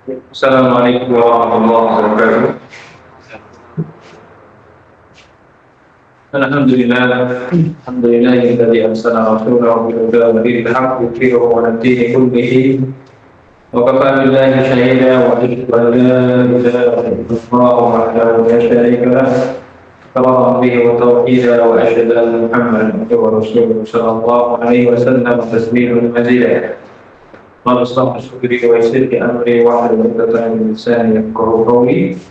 Assalamualaikum warahmatullahi wabarakatuh. Alhamdulillah, alhamdulillah alladzi arsala rasulahu bil huda wa dinil haqq yudhhirahu 'ala ad-dini kullihi wa kafa billahi shahida wa asyhadu an la ilaha illallah wahdahu la syarika lah iqraran bihi wa tawhida wa asyhadu anna Muhammadan abduhu wa rasuluhu sallallahu alaihi wasallam tasliman mazida. Qala sallallahu alaihi wa sallam amri wa ahlullatan min lisani yafqahu qawli.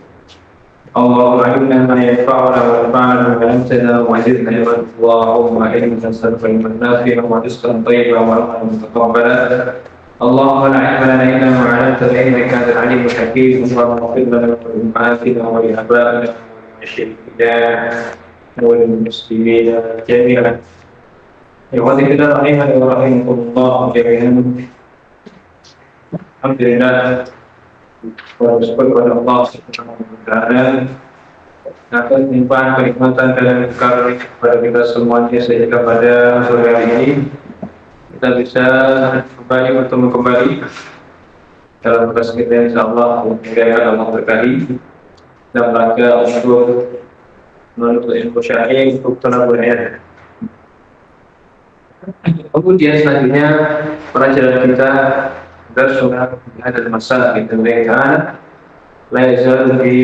اللهم علمنا ما ينفعنا وانفعنا بما علمتنا وزدنا علما اللهم علمنا نسألك علما نافعا ورزقا طيبا وعملا متقبلا اللهم لا علم لنا الا ما علمتنا انك انت العليم الحكيم اللهم اغفر لنا ولامهاتنا ولابائنا ولمشايخنا وللمسلمين جميعا. Ikhwati fillah rahimani wa rahimakumullah jami'an. Alhamdulillah bersyukur kepada Allah Subhanahu wa taala atas limpahan kenikmatan dan karunia kepada kita semuanya sehingga pada sore hari ini kita bisa kembali bertemu kembali dalam tugas kita insyaallah menjaga Allah berkali dalam rangka untuk menuntut ilmu syar'i untuk talabul ilm. Kemudian selanjutnya pelajaran kita درسنا في هذا المساء بإذن الله تعالى لا يزال في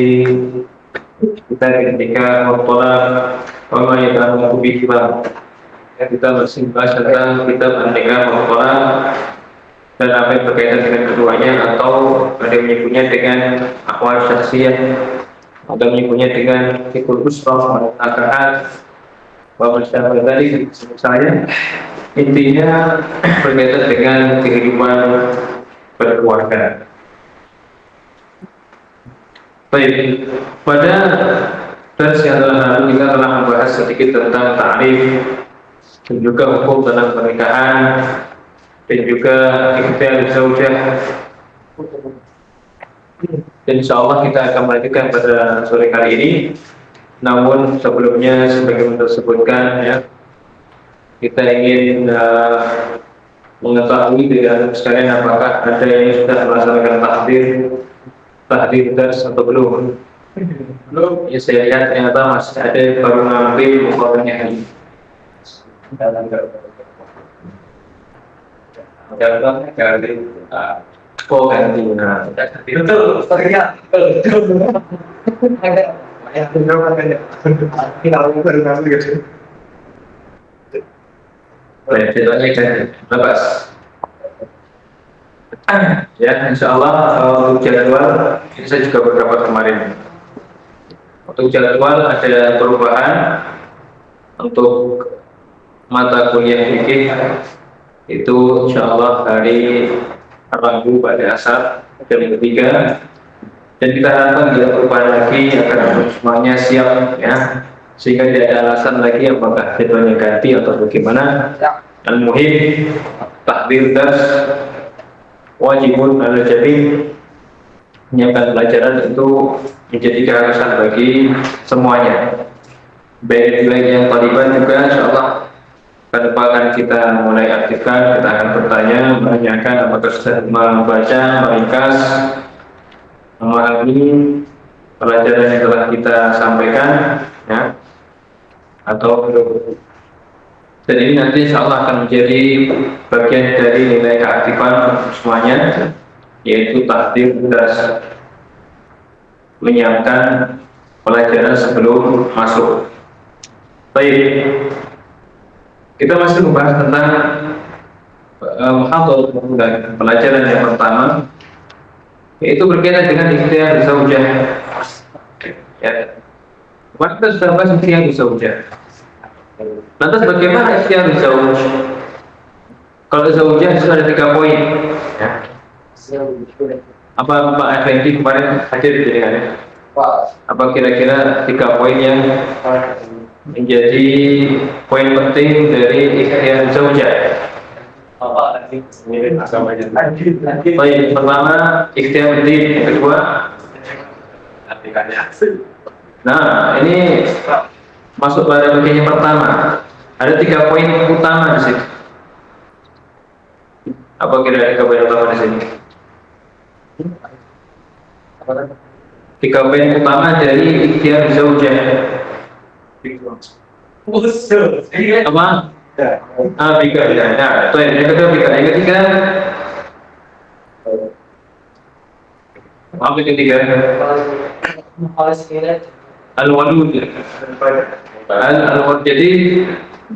كتاب النكاح والطلاق وما يتعلق بهما. Kita masih membahas tentang kitab An-Nikah wa Talaq dan apa yang berkaitan dengan keduanya, atau ada menyebutnya dengan akwal syakhsiyah, ada menyebutnya dengan fikul usrah wa nakahat wa masyarakat tadi saya. Intinya berkaitan dengan kehidupan berkeluarga. Baik, pada versi yang lalu kita telah membahas sedikit tentang ta'rif dan juga hukum tentang pernikahan dan juga ikhtiar zaujah. Dan insyaallah kita akan melanjutkan pada sore kali ini. Namun sebelumnya sebagaimana tersebutkan ya, kita ingin mengetahui dari sekalian apakah ada yang sudah melaksanakan tahdir dars atau belum. Ya, saya lihat ternyata masih ada baru ngambil mukaddimahnya hari. Ganti. Nah, betul, terlihat. Baik, ceritanya kan lepas. Ya, insyaallah untuk jadwal ini saya juga berdapat kemarin. Untuk jadwal ada perubahan untuk mata kuliah fikih itu insyaallah hari Rabu pada asar jam 3, dan kita harapkan tidak perubahan lagi agar semuanya siap ya, sehingga tidak ada alasan lagi apakah jadwalnya ganti atau bagaimana. Al-muhim tahdir dars wajibun ala jami', menyiapkan pelajaran itu menjadi keharusan bagi semuanya, baik yang taliban juga insyaallah ke depan akan kita mulai aktifkan. Kita akan bertanya, menanyakan apakah sudah membaca, meringkas, memahami pelajaran yang telah kita sampaikan ya, atau belum. Dan ini nanti insyaallah akan menjadi bagian dari nilai keaktifan semuanya, yaitu tahdir dars, menyiapkan pelajaran sebelum masuk. Baik, kita masih membahas tentang pelajaran yang pertama, yaitu berkaitan dengan ikhtiar zaujah. Ya, kemarin kita sudah bahas ikhtiar zaujah. Lantas bagaimana ikhtiar zauj? Kalau zaujah itu ada 3 poin ya. Apa Pak Effendi kemarin hadir di sini? Apa kira-kira 3 poin yang menjadi poin penting dari ikhtiar zaujah? Poin pertama ikhtiar din, yang kedua nah ini masuk pada bagian yang pertama. Ada 3 poin utama di sini. Apa kira-kira 3 poin utama di sini? Tiga poin utama dari ikhtiar zaujah. Apa? Tiga ya. Nah, itu yang kedua tiga. Yang ketiga, apa yang ketiga? Al-wadud. Al-wadud. Jadi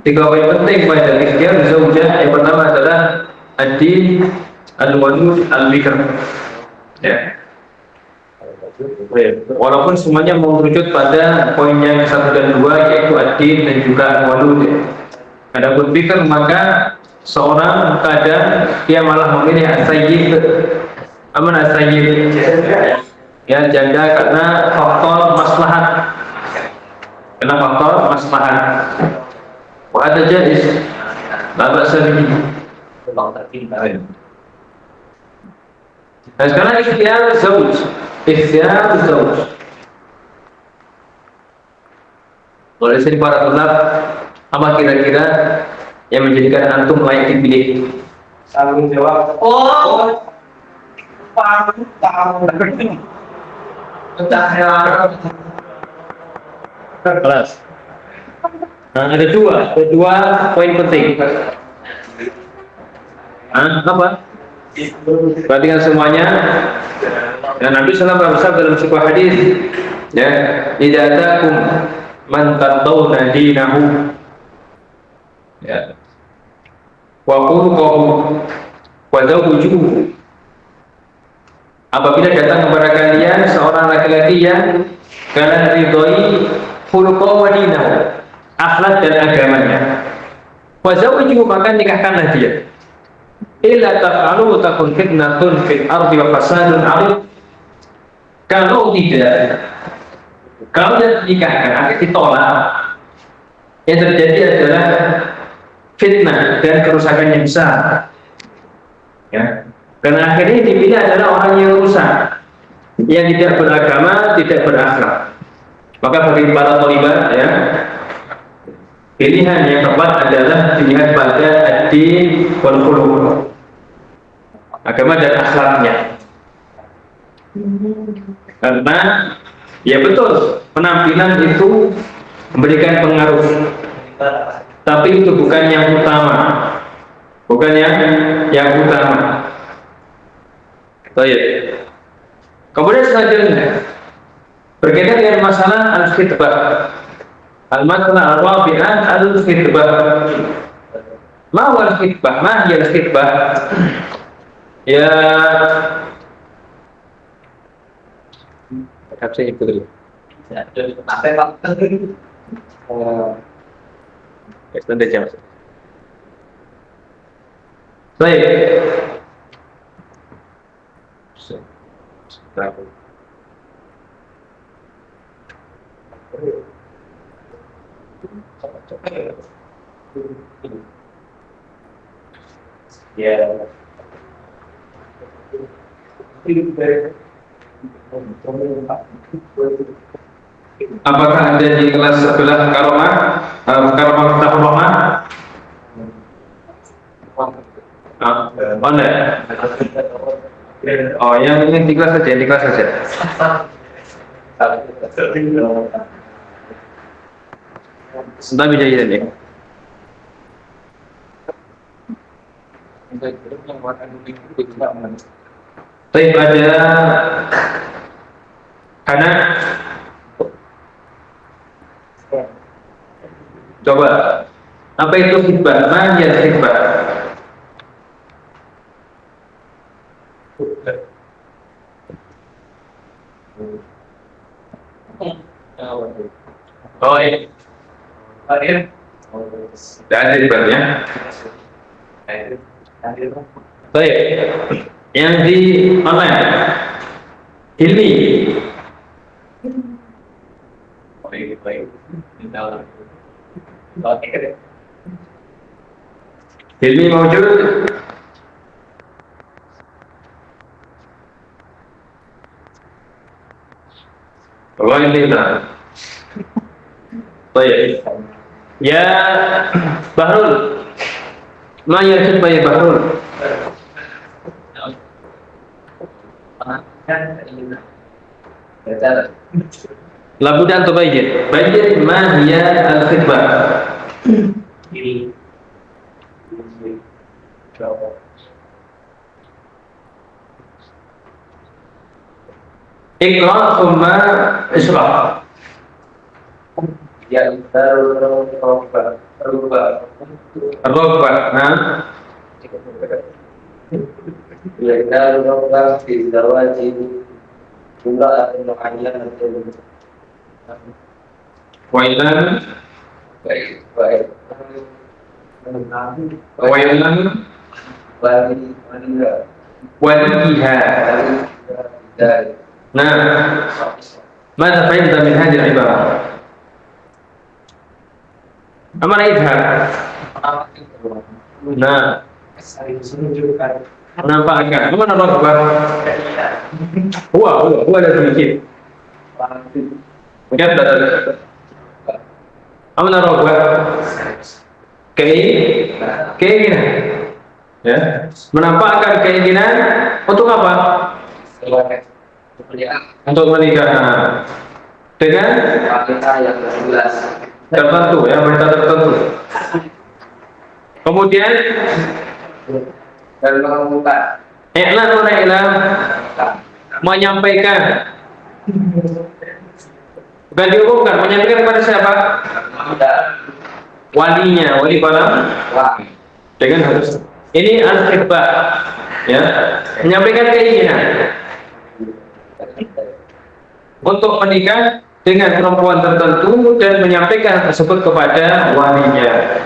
tiga poin penting pada ikhtiar zaujah. Yang pertama adalah ad-din, al-wadud, al-bikr. Ya. Walaupun semuanya merujuk pada poin yang 1 dan 2, yaitu ad-din dan juga al-wadud. Adapun bikr, maka seorang kadang dia malah memilih as-sayyid. As-sayyid ya, janda karena faktor maslahat. Wa ada jaiz, la ba'sa bihi. Nah, sekarang ikhtiar zauj. Oleh sini para tulab, apa kira-kira yang menjadikan antum layak dipilih? Tanggung jawab. Kelas. Nah, ada dua poin penting. Apa? Perhatikan semuanya. Dan Nabi SAW bersabda dalam sebuah hadis, ya, idza atakum man tardawna dinahu, ya, wa khuluquhu wa zawjuhu. Apabila datang kepada kalian seorang laki-laki yang kalian ridhoi khuluquhu wa dinahu, akhlak dan agamanya, wa zawjuhu, maka nikahkanlah dia. Illa taf'alu takun fitnatun fil ardi wa fasadun 'arid. Kalau tidak dinikahkan, akan ditolak, yang terjadi adalah fitnah dan kerusakan yang besar. Ya. Karena akhirnya dipilih adalah orang yang rusak, yang tidak beragama, tidak berakhlak. Maka bagi para thalibah, ya, pilihan yang tepat adalah dilihat pada ad-din wal khuluq, agama dan akhlaknya. Karena ya betul, penampilan itu memberikan pengaruh, tapi itu bukan yang utama, Baik. Kemudian selanjutnya berkaitan dengan masalah al-khitbah, al-masalah al-rabi'ah al-khitbah. Ma huwa al-khitbah? Ma hiya al-khitbah? Ya, saya ikut dulu. Extended jam. Baik. Ya. Apakah ada di kelas sebelah Karomah Tahun Rahmah? Mana? Oh, yang ini di kelas saja, Sebentar bisa ini. Baik, ada karena coba apa itu khitbah? Mana ya khitbah? Oh ini hadir ya. Baik, yang di online Hilmi. Hilmi mawjud. Allah ini kita. Baik. Ya Bahrul. Ma yarshid ya Bahrul. Labud an tubayyin. Bayyin ma hiya al-khitbah. Ini. Iqra thumma ishrah. Ya, berubah. Ar-raghbah. Ya, berubah di zawaji imra'atin mu'ayyanatin. Wa ilan Baik. wa ilan waliha. Nah, ماذا فهمت من هذه العبارة؟ أمر إذهب. Nah, menampakkan. Mana raghbah? Huwa ada sedikit. Lihat tadi. Mana raghbah? Keinginan. Ya, menampakkan keinginan untuk apa? Untuk menikah dengan Wanita yang jelas. tertentu, ya, wanita tertentu. Kemudian Dan mengumumkan. i'lam menyampaikan, bukan diumumkan, menyampaikan kepada siapa? Walinya, wali kolam dengan harus. Ini al-khitbah, ya, menyampaikan keinginan untuk menikah dengan perempuan tertentu dan menyampaikan tersebut kepada walinya.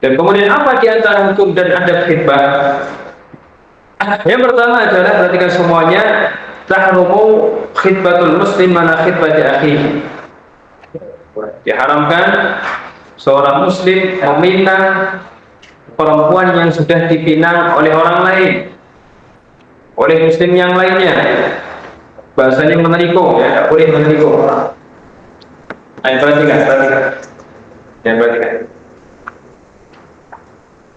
Dan kemudian apa di antara hukum dan adab khitbah? Yang pertama adalah perhatikan semuanya, tahrumu khitbatul muslim mana khitbati akhihi. Diharamkan seorang muslim meminang perempuan yang sudah dipinang oleh orang lain, oleh muslim yang lainnya. Bahasanya meneriko, ya, tidak boleh meneriko. Ayo perhatikan. Ya, perhatikan.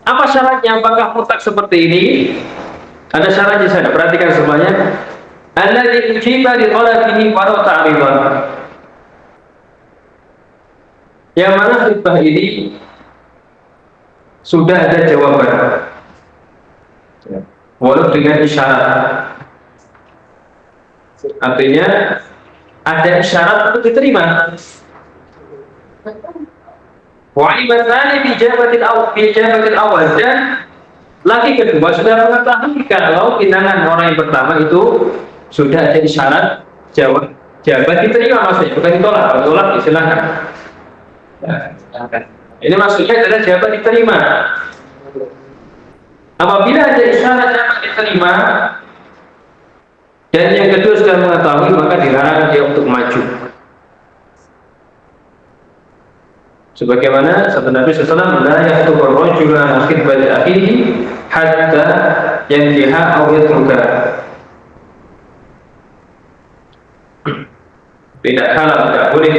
Apa syaratnya? Apakah mutlak seperti ini? Ada syaratnya sana. Perhatikan semuanya. Alladzi ujiba li talabihi wa ta'ridan. Yang mana khitbah ini sudah ada jawaban, walau dengan isyarat. Artinya ada isyarat untuk diterima. Wa'ibatani bijabatil awal, dan lagi kedua sudah mengetahui kalau pinangan orang yang pertama itu sudah ada isyarat jawaban diterima, maksudnya bukan ditolak silakan. Ini maksudnya adalah jawaban diterima. Apabila ada isyarat jawaban diterima dan yang kedua sudah mengetahui, maka dilarang dia untuk maju. Sebagaimana sabda Nabi SAW, la yahtubu ar-rajulu an khitbati akhihi hatta yankiha aw yatruka. Tidak halal, tidak boleh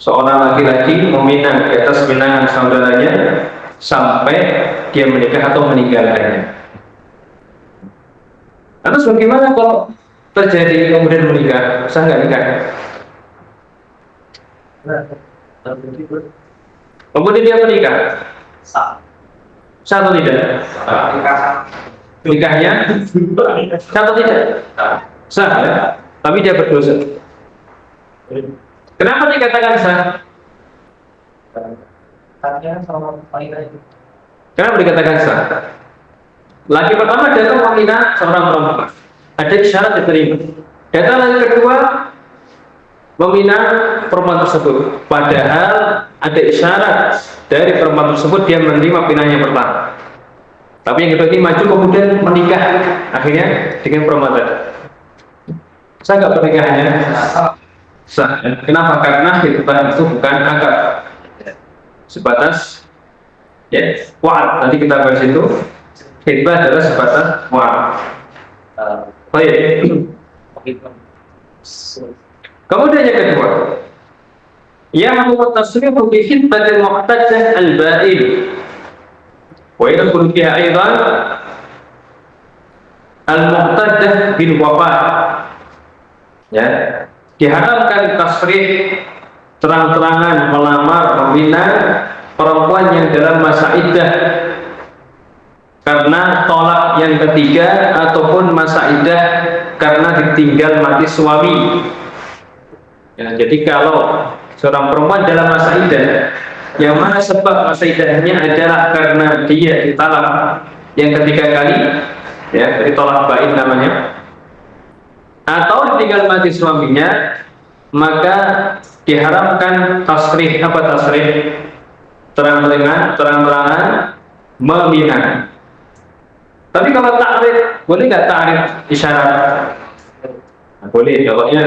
seorang laki-laki meminang di atas pinangan saudaranya sampai dia menikah atau meninggalkannya. Lantas bagaimana kalau terjadi kemudian menikah? Sah nggak nikah? Kemudian dia menikah, sah atau tidak? Nikahnya sah atau tidak? Sah, ya? Tapi dia berdosa. Kenapa dikatakan sah? Kenapa dikatakan sah? Laki pertama datang menghina seorang perempuan, ada isyarat diterima. Datang lagi kedua meminang perempuan tersebut, padahal ada isyarat dari perempuan tersebut dia menerima pinangan yang pertama. Tapi yang kedua ini maju kemudian menikah akhirnya dengan perempuan tadi. Sah nggak pernikahannya? Sah. Kenapa? Karena khitbah itu bukan akad, sebatas wa'ad. Nanti kita bahas itu. Khitbah adalah sebatas wa'ad. Baik. Kemudian yang kedua, yang tasrihu bi khitbatil muhtajah al-ba'in, wa yadkhulu fiha aidan al-muhtajah bil wafa'. Ya, diharamkan tasrih, terang-terangan melamar, membina perempuan yang dalam masa iddah karena tolak yang ketiga ataupun masa iddah karena ditinggal mati suami. Ya, jadi kalau seorang perempuan dalam masa iddah yang mana sebab masa iddahnya adalah karena dia ditalak yang ketiga kali, ya, ditolak bain namanya, atau ditinggal mati suaminya, maka diharamkan tasrih. Apa tasrih? Terang-terangan membina. Tapi kalau ta'rif, boleh nggak ta'rif isyarat? Nah, boleh. Contohnya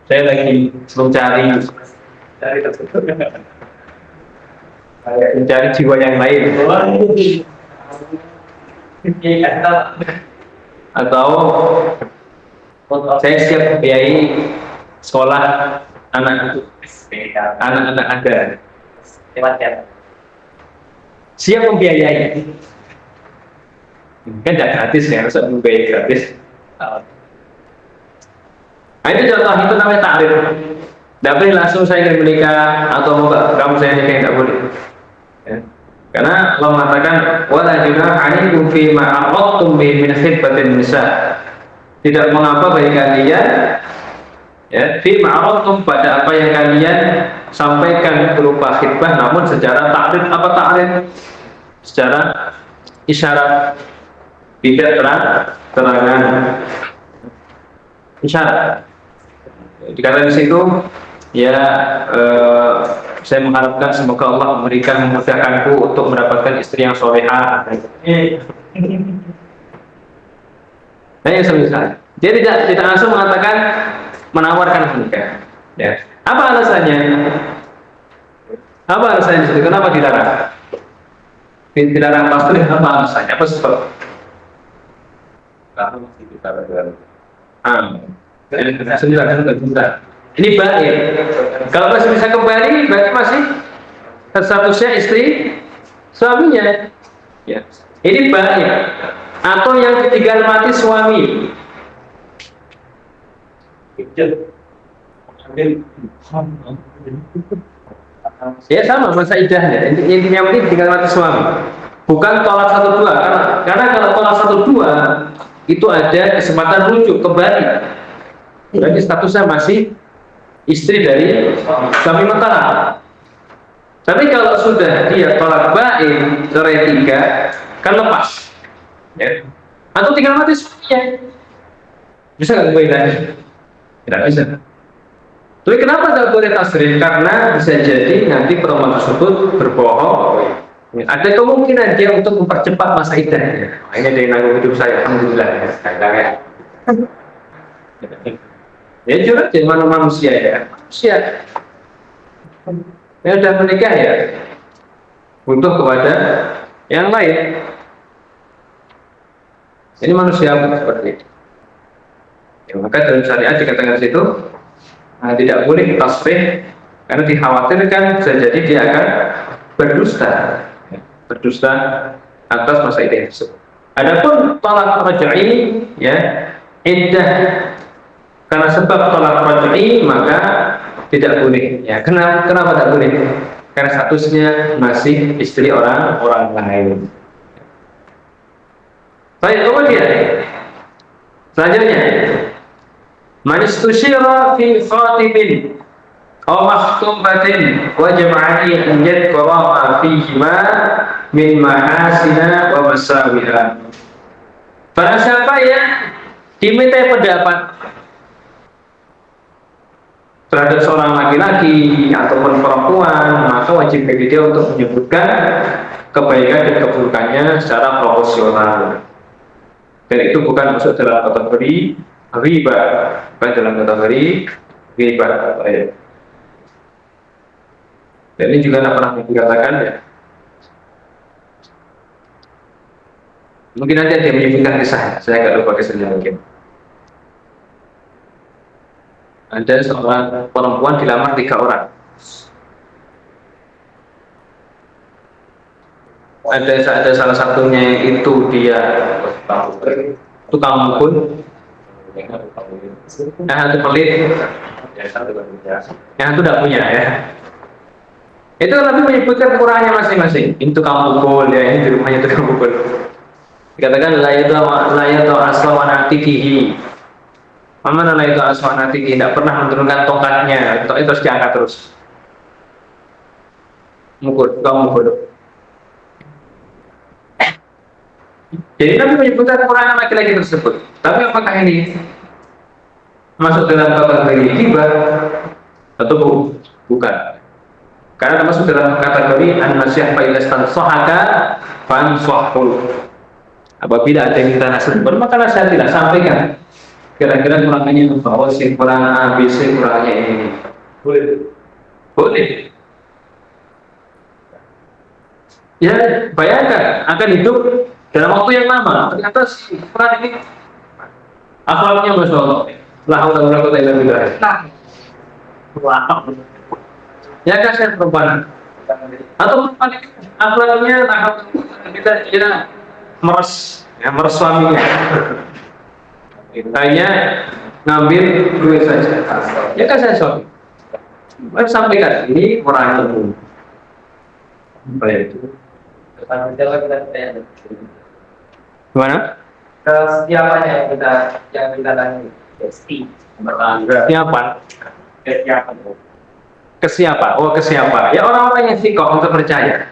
saya lagi mencari jiwa yang lain, atau saya siap membiayai sekolah anak-anak Anda, siap membiayai, kan tidak gratis ya, harus membiayai gratis. Nah, itu contoh, itu namanya ta'rif. Tidak boleh langsung saya ingin menikah atau mau kamu saya nikah, tidak boleh. Ya. Karena Allah mengatakan wala junaha 'alaikum fi ma 'aqadtum bi min khitbatin nisa. Tidak mengapa bagi kalian, ya, fi ma 'aqadtum, pada apa yang kalian sampaikan berupa khitbah, namun secara ta'rif. Apa ta'rif? Secara isyarat, tidak terang-terangan, isyarat. Dikatakan di situ, ya, saya mengharapkan semoga Allah memberikan memudahkanku untuk mendapatkan istri yang solehah. Nah, yang semisal. Dia tidak langsung mengatakan menawarkan menikah. Ya. Apa alasannya? Apa alasannya? Kenapa dilarang? Dilarang pasti apa alasannya? Apa sebab? Karena masih kita ini baik. Kalau masih bisa kembali, berarti masih statusnya istri suaminya. Ya. Ini baik. Atau yang ditinggal mati suami. Ya sama masa iddahnya. Intinya penting tinggal mati suami. Bukan tolak 1-2. Karena kalau tolak 1-2 itu ada kesempatan rujuk kembali. Berarti statusnya masih istri dari suami mentara. Tapi kalau sudah dia tolak bain, cerai 3, kan lepas, ya. Atau tinggal mati suaminya, bisa nggak kembali lagi? Tidak bisa. Tapi kenapa tidak boleh tasrih? Karena bisa jadi nanti perempuan tersebut berbohong. Ada kemungkinan dia untuk mempercepat masa iddahnya. Ini dari nanggung hidup saya, alhamdulillah. Ya curhat jadi manusia, ya. Manusia yang sudah menikah, ya, butuh kepada yang lain. Ini manusia seperti itu. Ya, maka dalam syariat dikatakan situ, tidak boleh tasrih karena dikhawatirkan bisa jadi dia akan berdusta atas masa iddah tersebut. Adapun talak raj'i, ya, iddah karena sebab talak raj'i, maka tidak boleh. Ya, kenapa tidak boleh? Karena statusnya masih istri orang lain. Baik, kemudian selanjutnya, man istusyira fi khatibin aw makhtubatin wajib alaihi an yadhkura ma fihima min mahasina wa masawiha. Barang siapa yang diminta pendapat terhadap seorang laki-laki ataupun perempuan, maka wajib bagi dia untuk menyebutkan kebaikan dan keburukannya secara proporsional. Dan itu bukan masuk dalam kategori riba, bukan dalam kategori riba. Dan ini juga tidak pernah dikatakan, ya. Mungkin nanti dia menyebutkan kisah, saya nggak lupa kisahnya mungkin. Ada seorang perempuan dilamar 3 orang. Ada salah satunya itu dia tukang mukul, yang satu pelit, yang satu tidak punya ya. Itu Nabi menyebutkan kurangnya masing-masing. Ini tukang mukul ya, ini di rumahnya tukang mukul. Dikatakan la yadu aswawanatihi. Mana la yadu aswawanatihi, tidak pernah menurunkan tongkatnya, itu harus diangkat terus. Mukul, tukang mukul. Jadi Nabi menyebutkan kekurangan laki-laki tersebut. Tapi apakah ini masuk dalam kategori hibah atau bukan? Karena masuk dalam kategori an-nasihah fa'ilastan sohaka fansahul. Apabila ada yang minta nasihat, maka nasihatlah, sampaikan. Kira-kira kurangannya apa? Oh, si kurang A, B, C, kurangnya ini. Boleh. Ya, bayangkan akan hidup dalam waktu yang lama. Ternyata si kurang ini akhlaknya Masya Allah. La haula wala quwwata illa billah. Wow. Ya kasihan perempuan. Atau akhlaknya kita meres suaminya. Hanya ngambil duit saja. Ya kasihan suami. Mari sampaikan ini kurang ilmu. Baik itu. Gimana? Kesiapannya yang kita tanya. Ke siapa? Oh, ke siapa? Ya orang-orang yang sikoh untuk percaya.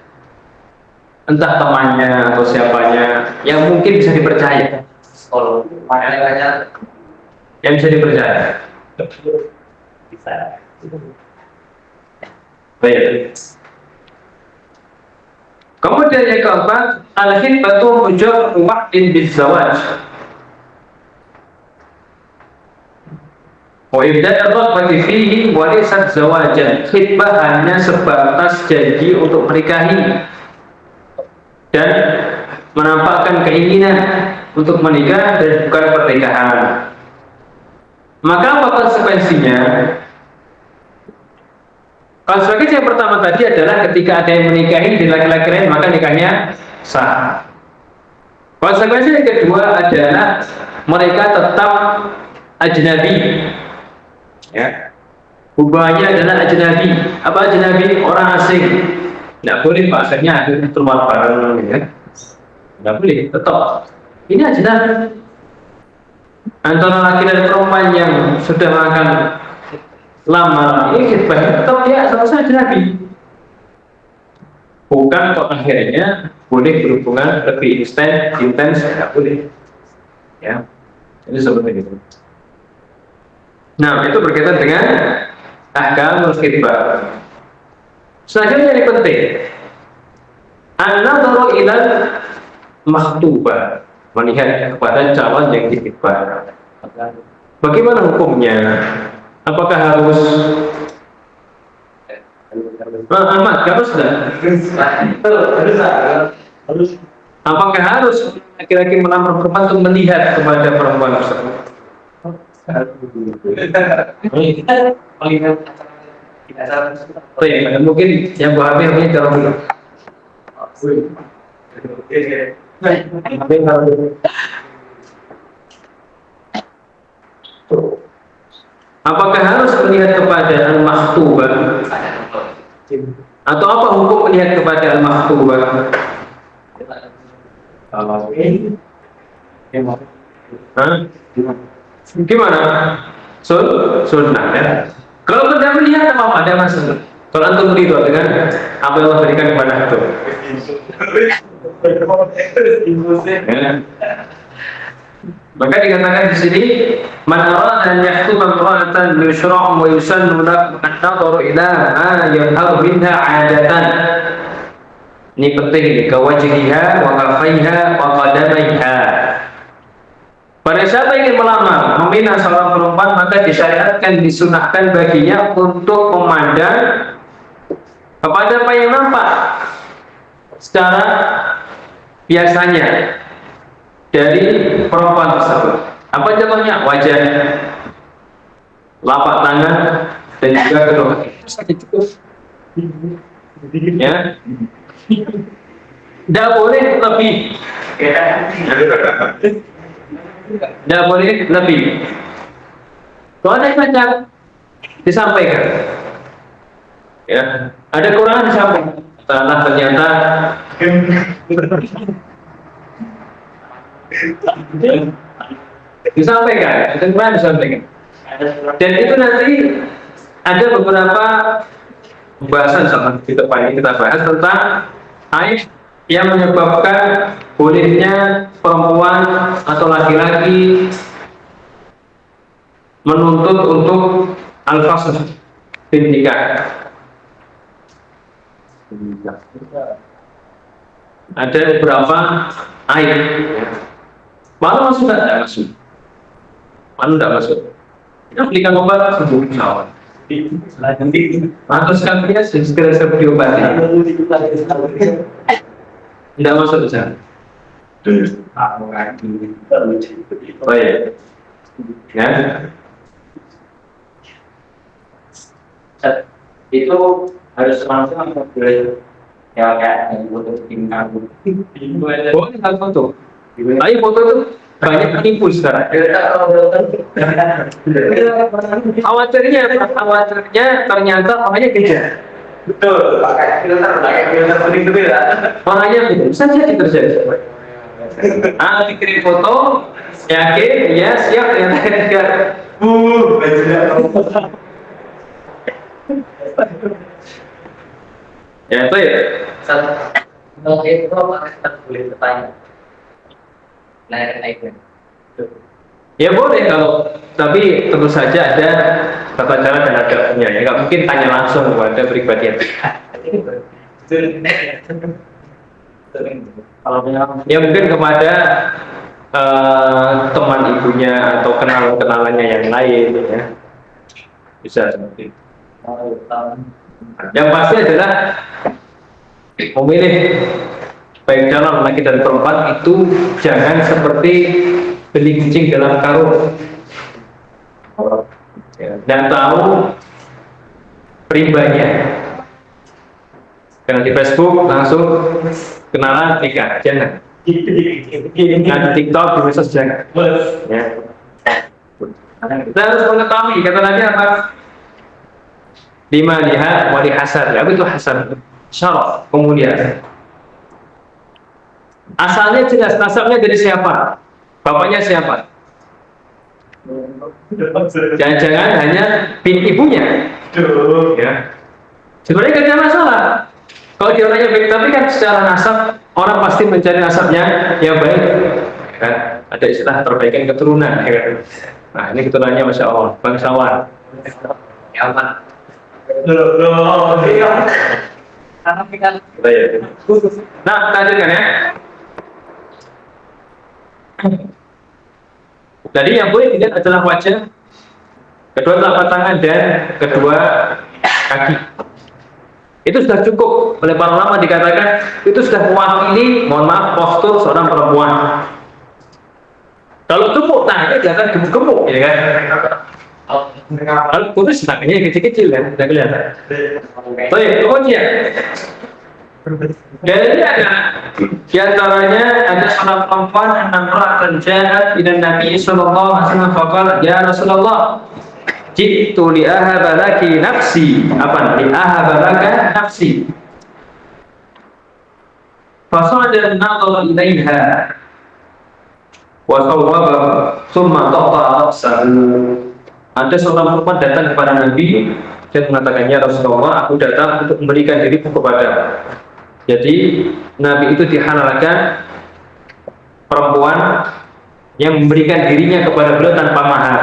Entah temannya atau siapanya yang mungkin bisa dipercaya. Kalau makanya Yang bisa dipercaya. bisa. Baik. Kemudian yang keempat, al-khitbatu hujur waqtin bizawaj. Wa ibda' ar-raghbati fihi wa laysat zawajan. Khitbah hanya sebatas janji untuk menikahi dan menampakkan keinginan untuk menikah dan bukan pernikahan. Maka apa konsekuensinya? Konsekuensi yang pertama tadi adalah ketika ada yang menikahi di laki-laki lain, maka nikahnya sah. Konsekuensi yang kedua adalah mereka tetap ajnabi. Ya, hubungannya adalah ajnabi. Apa ajnabi? Orang asing. Tidak boleh bahasanya ada keluar bareng, ya. Tidak boleh. Tetap. Ini ajnabi. Antara laki dan perempuan yang sudah makan lama ini khidbah tetap dia sama-sama ajnabi. Bukan kok akhirnya boleh berhubungan lebih intens, tidak boleh. Ya, ini seperti itu. Nah, itu berkaitan dengan ahkamul khitbah. Selanjutnya yang penting, an-nadharu ilal makhtubah, melihat kepada calon yang dikhitbah. Bagaimana hukumnya? Apakah harus Ahmad, harus apakah harus laki-laki melamar perempuan untuk melihat kepada perempuan tersebut? Mungkin yang Wahabi punya cara dulu. Apakah harus melihat kepada al-makhtubah? Atau apa hukum melihat kepada al-makhtubah? Gimana? Sunnah ya. Kalau tidak melihat apa ada masalah. Kalau antum ridho dengan apa yang Allah berikan kepada antum. Maka dikatakan di sini, man arada an yakhthuba imra'atan yushra'u wa yusannu lahu an-nadharu ila ma yadhharu minha 'adatan. Ini penting ini, kawajhiha wa kafaiha wa qadamaiha. Pada siapa yang ingin melamar, meminang seorang perempuan, maka disyariatkan, disunahkan baginya untuk memandang kepada apa yang nampak secara biasanya dari perempuan tersebut. Apa contohnya? Wajah, lapak tangan, dan juga kedua kaki. Cukup. Ya, tidak boleh lebih. Tidak boleh lebih. Kalau ada macam disampaikan, ya ada kekurangan disampaikan. Karena ternyata disampaikan, ada kekurangan disampaikan. Dan itu nanti ada beberapa pembahasan sama di depan ini kita bahas tentang aib yang menyebabkan bolehnya perempuan atau laki-laki menuntut untuk al-fasl bin nikah. Ada beberapa aib. Malu masuk tidak masuk. Malu tidak masuk. Kita belikan obat sembuh insya atau sekali dia segera diobati. Tidak masuk saja. Baik. Ya. Itu harus langsung boleh ya kayak yang foto tinggal. Boleh hal foto. Tapi foto itu banyak penipu sekarang. Khawatirnya ternyata makanya kejar. Betul, pakai filter kuning itu ya. Makanya bisa jadi terjadi. Dikirim foto, yakin, ya siap, ternyata kejar. Ya itu ya. Kalau itu kita boleh bertanya. Ya boleh kalau, tapi tentu saja ada tata cara dan adabnya. Ya nggak mungkin tanya langsung kepada pribadi. Ya mungkin kepada teman ibunya atau kenalannya yang lain, ya bisa seperti itu. Yang pasti adalah memilih baik dalam laki dan perempuan itu jangan seperti beli kucing dalam karung. Dan tahu ribanya. Karena di Facebook langsung kenalan nikah, jangan. Nah, di TikTok, di medsos jangan. Ya. Kita harus mengetahui kata Nabi apa? Lima lihat wali hasan. Apa itu hasan? Syaraf, kemudian. Asalnya jelas, nasabnya dari siapa? Bapaknya siapa? Jangan-jangan hanya bin ibunya. Ya. Sebenarnya tidak ada masalah. Kalau dia orangnya baik, tapi kan secara nasab orang pasti mencari nasabnya yang baik. Kan? Ada istilah perbaikan keturunan. Ya kan? Nah ini keturunannya masya Allah, bangsawan. Ya aman. Nah, lanjutkan ya. Jadi yang boleh dilihat adalah wajah, kedua telapak tangan dan kedua kaki. Itu sudah cukup. Oleh para ulama dikatakan itu sudah mewakili, mohon maaf, postur seorang perempuan. Kalau tepuk tangannya kelihatan gemuk-gemuk, ya kan? Kalau putus tangannya kecil-kecil kan, tidak kelihatan. Baik, kemudian jadi ada di antaranya ada seorang perempuan namra'atan ja'at ila Nabi sallallahu alaihi wasallam faqala ya Rasulullah jitu li ahaba laki nafsi li ahaba laka nafsi fasada an-nadhara ilaiha wa sawwaba thumma qata'a ra'sahu. Ada seorang perempuan datang kepada Nabi dan mengatakan ya Rasulullah aku datang untuk memberikan diriku kepada. Jadi Nabi itu dihalalkan perempuan yang memberikan dirinya kepada beliau tanpa mahar.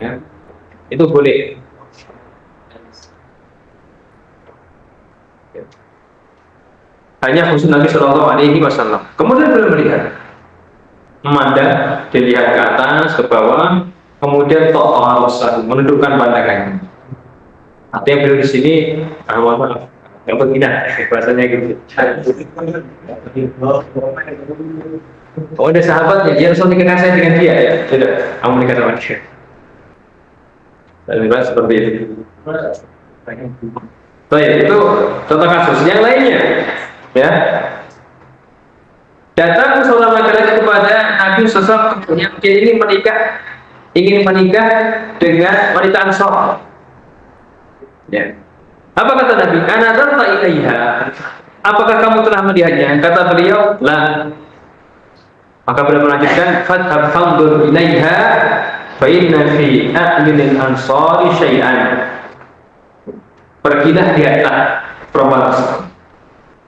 Ya. Itu boleh. Ya. Hanya khusus Nabi Shallallahu Alaihi Wasallam. Kemudian beliau melihat, memandang, dilihat ke atas, ke bawah, kemudian menundukkan pandangannya. Artinya beliau di sini, mohon maaf. Yang berminat, bahasanya gitu. Oh, ada sahabatnya, dia harus menikahkan saya dengan dia ya. Tidak, kamu menikah sama dia. Dan seperti itu. Baik, itu contoh kasus. Yang lainnya, ya. Datang seorang laki-laki kepada Nabi Nabi sosok yang dia ingin menikah dengan wanita Ansor. Ya. Apa kata Nabi? Ana darta ilaiha. Apakah kamu telah melihatnya? Kata beliau, la. Maka beliau melanjutkan, fadhhab fanzur ilaiha fa inna fi a'yunil ansari syai'an. Pergilah lihatlah perempuan tersebut.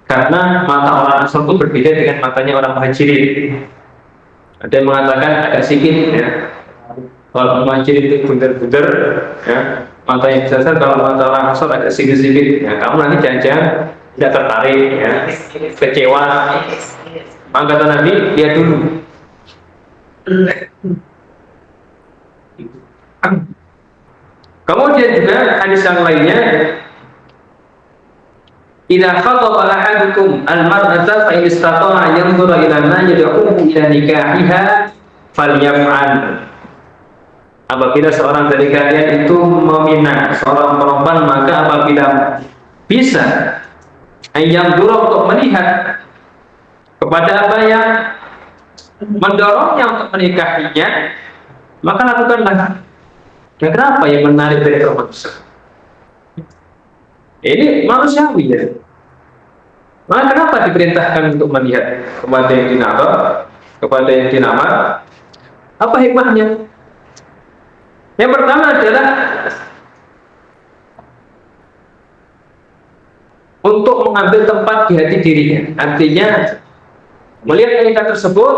Karena mata orang Ansor itu berbeda dengan matanya orang Muhajirin. Ada yang mengatakan agak sedikit, ya. Kalau Muhajirin itu bunder-bunder, ya, matanya besar. Kalau mata orang Ansor agak sedikit-sedikit, ya. Kamu nanti jangan-jangan tidak tertarik, ya, kecewa. Maka kata Nabi, lihat dulu. Kemudian juga hadis yang lainnya, idza khataba ahadukum al-mar'ata fa in istata'a an yanzura ila ma yad'uhu ila nikahiha falyaf'al. Apabila seorang dari kalian itu meminang seorang perempuan, maka apabila bisa yang durung untuk melihat kepada apa yang mendorongnya untuk menikahinya, maka lakukanlah. Dan kenapa yang menarik dari perempuan tersebut? Ini manusiawi, ya. Maka kenapa diperintahkan untuk melihat kepada yang dinamar, kepada yang dinamar? Apa hikmahnya? Yang pertama adalah untuk mengambil tempat di hati dirinya. Artinya melihat wanita tersebut,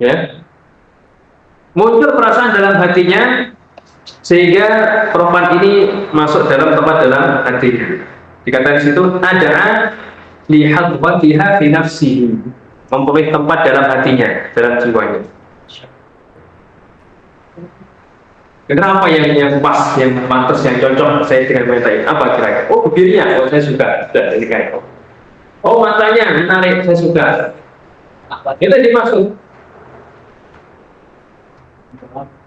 ya, muncul perasaan dalam hatinya sehingga perempuan ini masuk dalam tempat dalam hatinya. Dikatakan di situ ada lihadwatiha fi nafsihi, memperoleh tempat dalam hatinya, dalam jiwanya. Kenapa yang pas, yang pantas, yang cocok saya dengan wanita ini? Apa kira-kira? Oh, bibirnya, oh saya suka. Sudah, kayak. Oh, matanya menarik, saya suka. Apa? Itu dimaksud.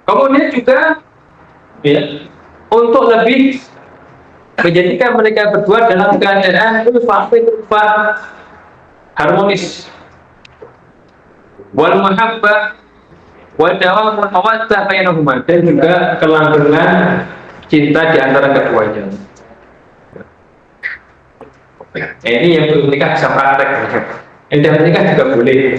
Kemudian juga, ya, untuk lebih menjadikan mereka berdua dalam keadaan ulfah harmonis, wal mahabbah wa dawamul mawaddah bainahuma, dan juga kelanggengan cinta di antara keduanya. Ini yang belum menikah bisa praktek. Yang sudah menikah juga boleh.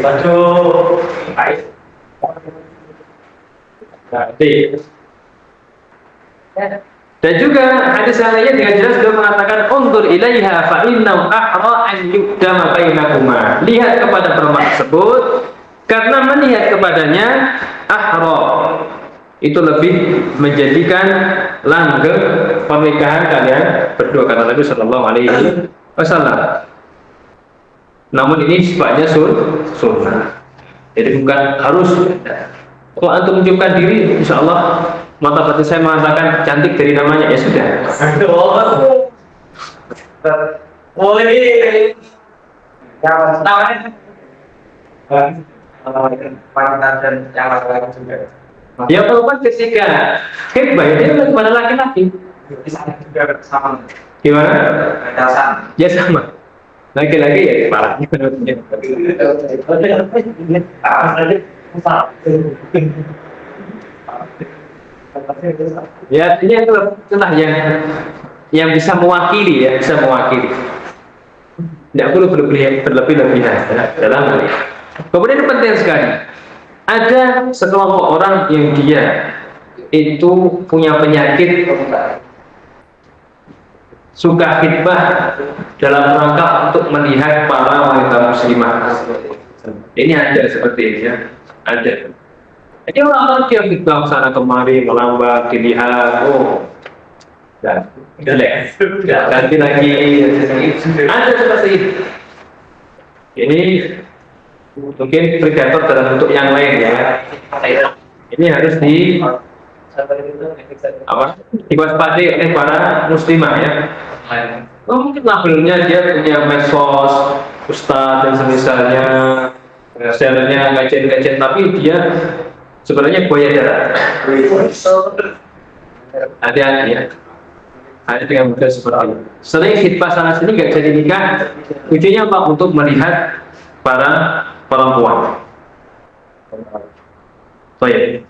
Dan juga hadis yang lainnya dengan jelas beliau mengatakan undur ilaiha fa innahu ahra an yuqdama bainakuma. Lihat kepada perempuan tersebut karena melihat kepadanya ahra itu lebih menjadikan langgeng pernikahan kalian berdua, kata Nabi sallallahu alaihi wasallam. Namun ini sifatnya sunnah. Jadi bukan harus. Kalau antum menunjukkan diri, insya Allah mata batin saya mengatakan cantik dari namanya, ya sudah. Boleh. Ya perempuan ketika hebat dia kepada laki-laki. Gimana? Ya sama. Laki-laki ya kepalanya. Ya, ini itulah yang bisa mewakili, ya, bisa mewakili. Tidak perlu berlebih-lebihan dalam hal ini. Kemudian penting sekali, ada sekelompok orang yang dia itu punya penyakit suka khidbah dalam rangka untuk melihat para wanita muslimah. Ini ada seperti ini, ya. Ada. Jadi orang-orang yang khidbah sana kemari melambat, dilihat, oh, dan jelek, ganti lagi. Ada seperti itu. Ini mungkin predator dalam bentuk yang lain, ya. Ini harus diwaspadai oleh para muslimah, ya. Oh, mungkin labelnya dia punya medsos, ustadz dan semisalnya, selnya kajian-kajian, tapi dia sebenarnya buaya darat. Hati-hati, ya. Ada dengan model seperti itu. Sering khitbah sana sini nggak jadi nikah, tujuannya apa? Untuk melihat para perempuan. Oh ya.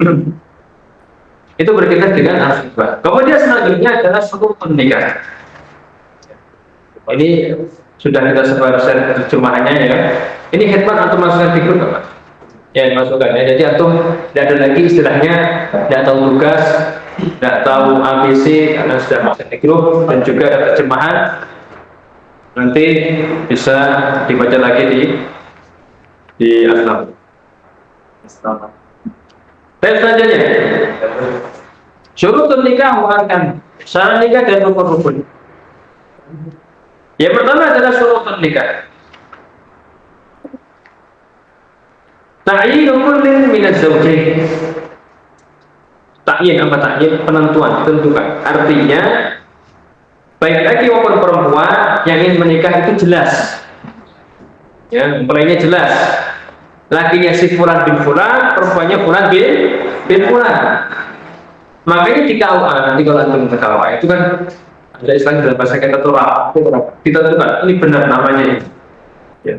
Itu berkaitan dengan khitbah. Kemudian selanjutnya adalah syurutun nikah. Ini sudah kita sebarkan terjemahannya ya. Ini khitbah atau masukkan fikir apa? Ya dimasukkan ya. Jadi antum tidak ada lagi istilahnya tidak tahu tugas, tidak tahu ABC karena sudah masuk di grup dan juga ada terjemahan. Nanti bisa dibaca lagi di asnaf. Tes selanjutnya. Syurutun nikah muarkan. Syarat nikah dan rukun-rukun. Yang pertama adalah syurutun nikah. Ta'yin kullin min az-zawjain. Ta'yin apa ta'yin? Penentuan, tentukan. Artinya baik laki maupun perempuan yang ingin menikah itu jelas. Ya, mempelainya jelas. Lakinya si fulan bin fulan, perempuannya fulan bin fulan. Makanya di KUA nanti kalau antum ke KUA itu kan ada istilah dalam bahasa kita ditentukan ini benar namanya ini. Ya.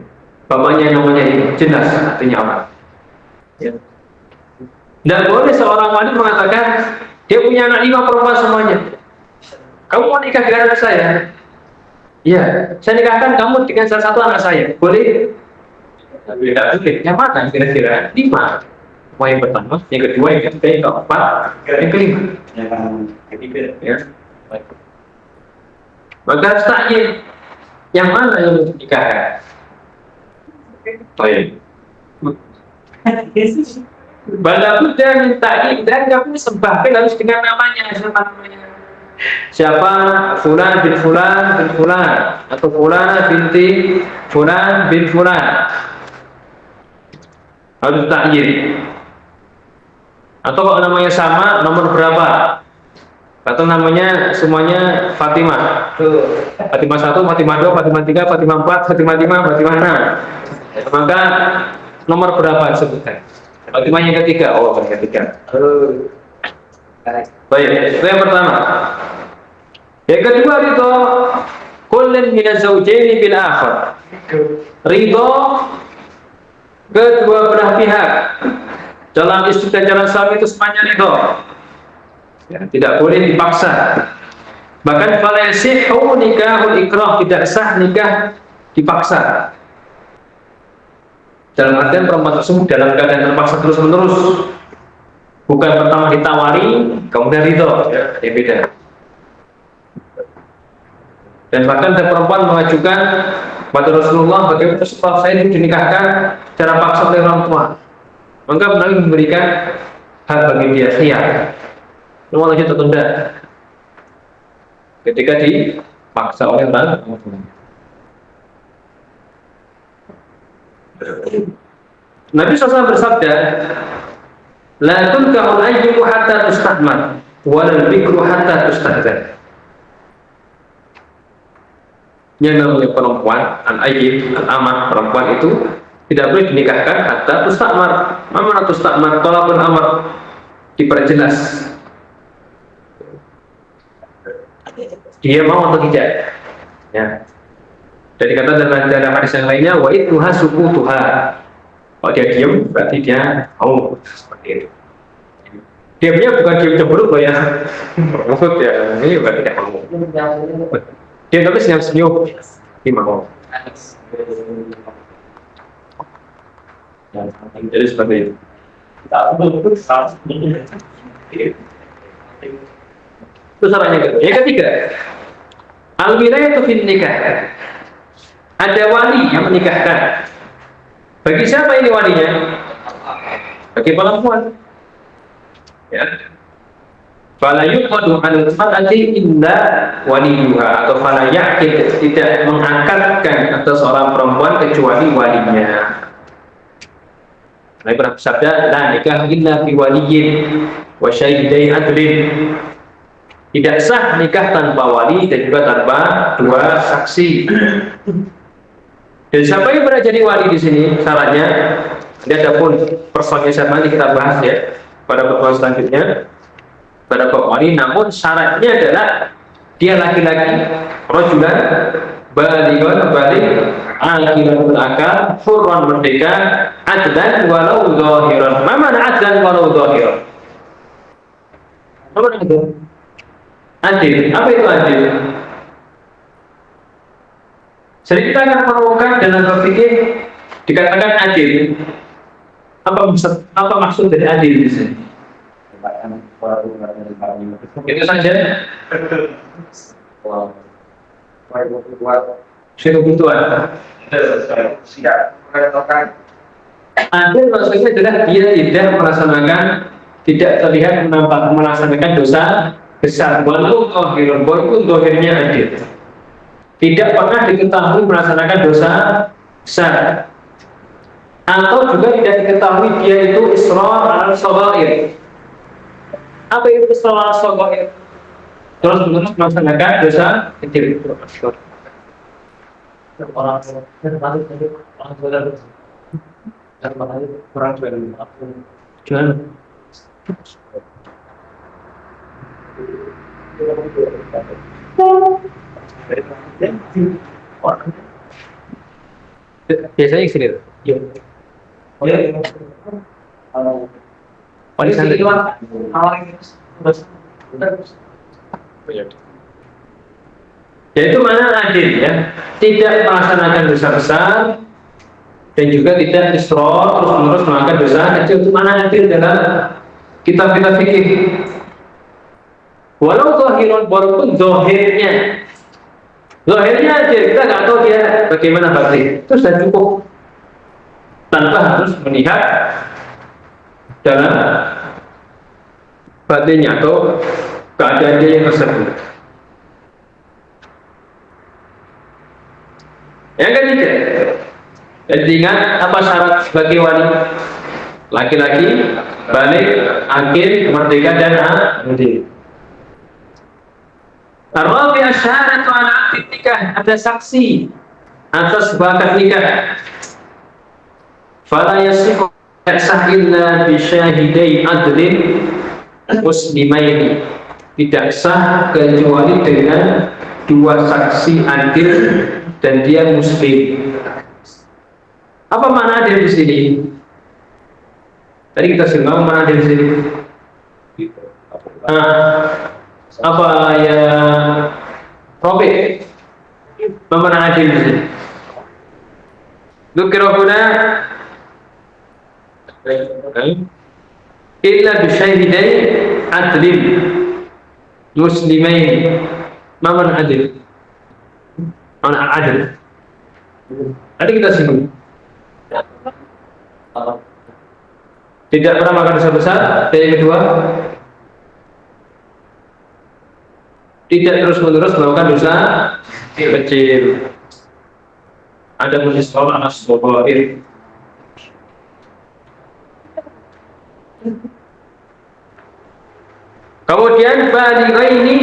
Bapaknya namanya ini jelas artinya apa? Ya. Tidak boleh seorang wanita mengatakan dia punya anak 5 perempuan semuanya. Kamu mau nikah dengan anak saya? Iya, saya nikahkan kamu dengan salah satu anak saya. Boleh? Tidak boleh. Yang mana kira-kira? 5. Yang pertama, yang kedua, yang ketiga, yang keempat, yang kelima. Yang ketiga, ya. Maka ta'yin yang mana yang untuk nikahkan? Oh iya. Bala Buddha minta dan kamu sembahkan harus dengan namanya. Siapa fulan bin fulan bin fulan atau fulana binti fulan bin fulan, harus ta'yin. Atau kalau namanya sama, nomor berapa? Atau namanya semuanya Fatimah. Fatimah 1, Fatimah 2, Fatimah 3, Fatimah 4, Fatimah 5, Fatimah 6. Maka nomor berapa disebutkan? Fatimah yang ketiga. Oh, yang ketiga. Baik, itu yang pertama. Yang kedua, ridho kullin minaz zawjaini bil akhar. Ridho kedua belah pihak. Dalam istri dan jalan suami itu semuanya ridho. Ya, tidak boleh dipaksa. Bahkan fala yasihhu nikahul ikrah, tidak sah nikah dipaksa. Dalam artian perempuan tersebut dalam keadaan terpaksa terus-menerus, bukan pertama ditawari kemudian ridho, ya, yang beda. Dan bahkan ada perempuan mengajukan pada Rasulullah, bagaimana supaya saya dinikahkan secara paksa oleh orang tua. Maka Nabi memberikan hak bagi dia khiyar. Semua lanjut tertunda ketika dipaksa oleh orang tua. Nabi SAW bersabda, la tunkahul ayyibu hatta tustahmar walal bikru hatta tustahzan. Yang namanya perempuan, al-ayyib, al-amah, perempuan itu tidak boleh dinikahkan hatta tustahmar. Mana tustahmar? Kalaupun amar diperjelas dia mau atau tidak. Ya. Jadi kata dalam hadis yang lainnya, wa ittuha sukutuha. Kalau dia diam berarti dia mau, seperti itu. Diamnya bukan diam cemberut loh ya. Maksud ya, ini berarti tidak mau. Dia tapi senyum-senyum, dia mau. Jadi seperti itu. Itu sarannya kedua. Yang ketiga, al-wilayatu fin nikah. Ada wali yang menikahkan. Bagi siapa ini walinya? Bagi perempuan. Ya. Fala yuqadu 'alal mar'ati illa waliyuha, atau fala ya'qid, tidak mengangkatkan atas seorang perempuan kecuali walinya. Nabi pernah bersabda, la nikah illa bi waliyyin wa syahidai adlin. Tidak sah nikah tanpa wali dan juga tanpa 2 saksi. Dan siapa yang berada jadi wali di sini? Syaratnya, ini ada pun personnya siapa nanti kita bahas ya pada pertemuan selanjutnya pada bab wali. Namun syaratnya adalah dia laki-laki, rajulan balighan balik, aqilan akal, hurran merdeka, adlan walau zahiran. Ma mana adlan walau zahiran? Apa itu? Adil. Apa itu adil? Sering kita akan menemukan dalam berpikir dikatakan adil. Apa maksud dari adil di sini? Itu saja. Sudah kebutuhan. Adil maksudnya adalah dia tidak melaksanakan, tidak terlihat melaksanakan dosa besar. Walaupun dohirnya adil. Tidak pernah diketahui melaksanakan dosa besar. Atau juga tidak diketahui dia itu israr al-shaghair. Apa itu israr al-shaghair? Terus melaksanakan dosa kecil. Jangan. Biasanya sini. Yaitu mana adil ya, tidak melaksanakan dosa besar dan juga tidak israr terus-menerus melakukan dosa kecil. Itu mana adil dalam kitab-kitab fikih. Walau zahirun, walaupun zahirnya adil, kita nggak tahu dia bagaimana batin, itu sudah cukup tanpa harus melihat dalam batinnya atau keadaan dia yang tersebut. Yang ketiga, ingat apa syarat sebagai wali? Laki-laki, balik, akil, merdeka dan adil. Ar-rabi'ah syahadatu ala aqdin nikah, ada saksi atas sebuah akad nikah. Fala yasihu sah illa bi syahidai adlin muslimaini. Tidak sah kecuali dengan dua saksi adil dan dia muslim. Apa makna adil di sini? Tadi kita sudah mana adil di sini? Apa ya Robek? Apa makna adil di sini? Dzukira illa bi syahidai adlin muslimain. Ma makna adil? Mana adil? Tadi kita singgung. Tidak pernah makan dosa besar. Dan yang kedua, tidak terus-menerus melakukan dosa kecil. Ada munisol anas boboir. Kemudian balighaini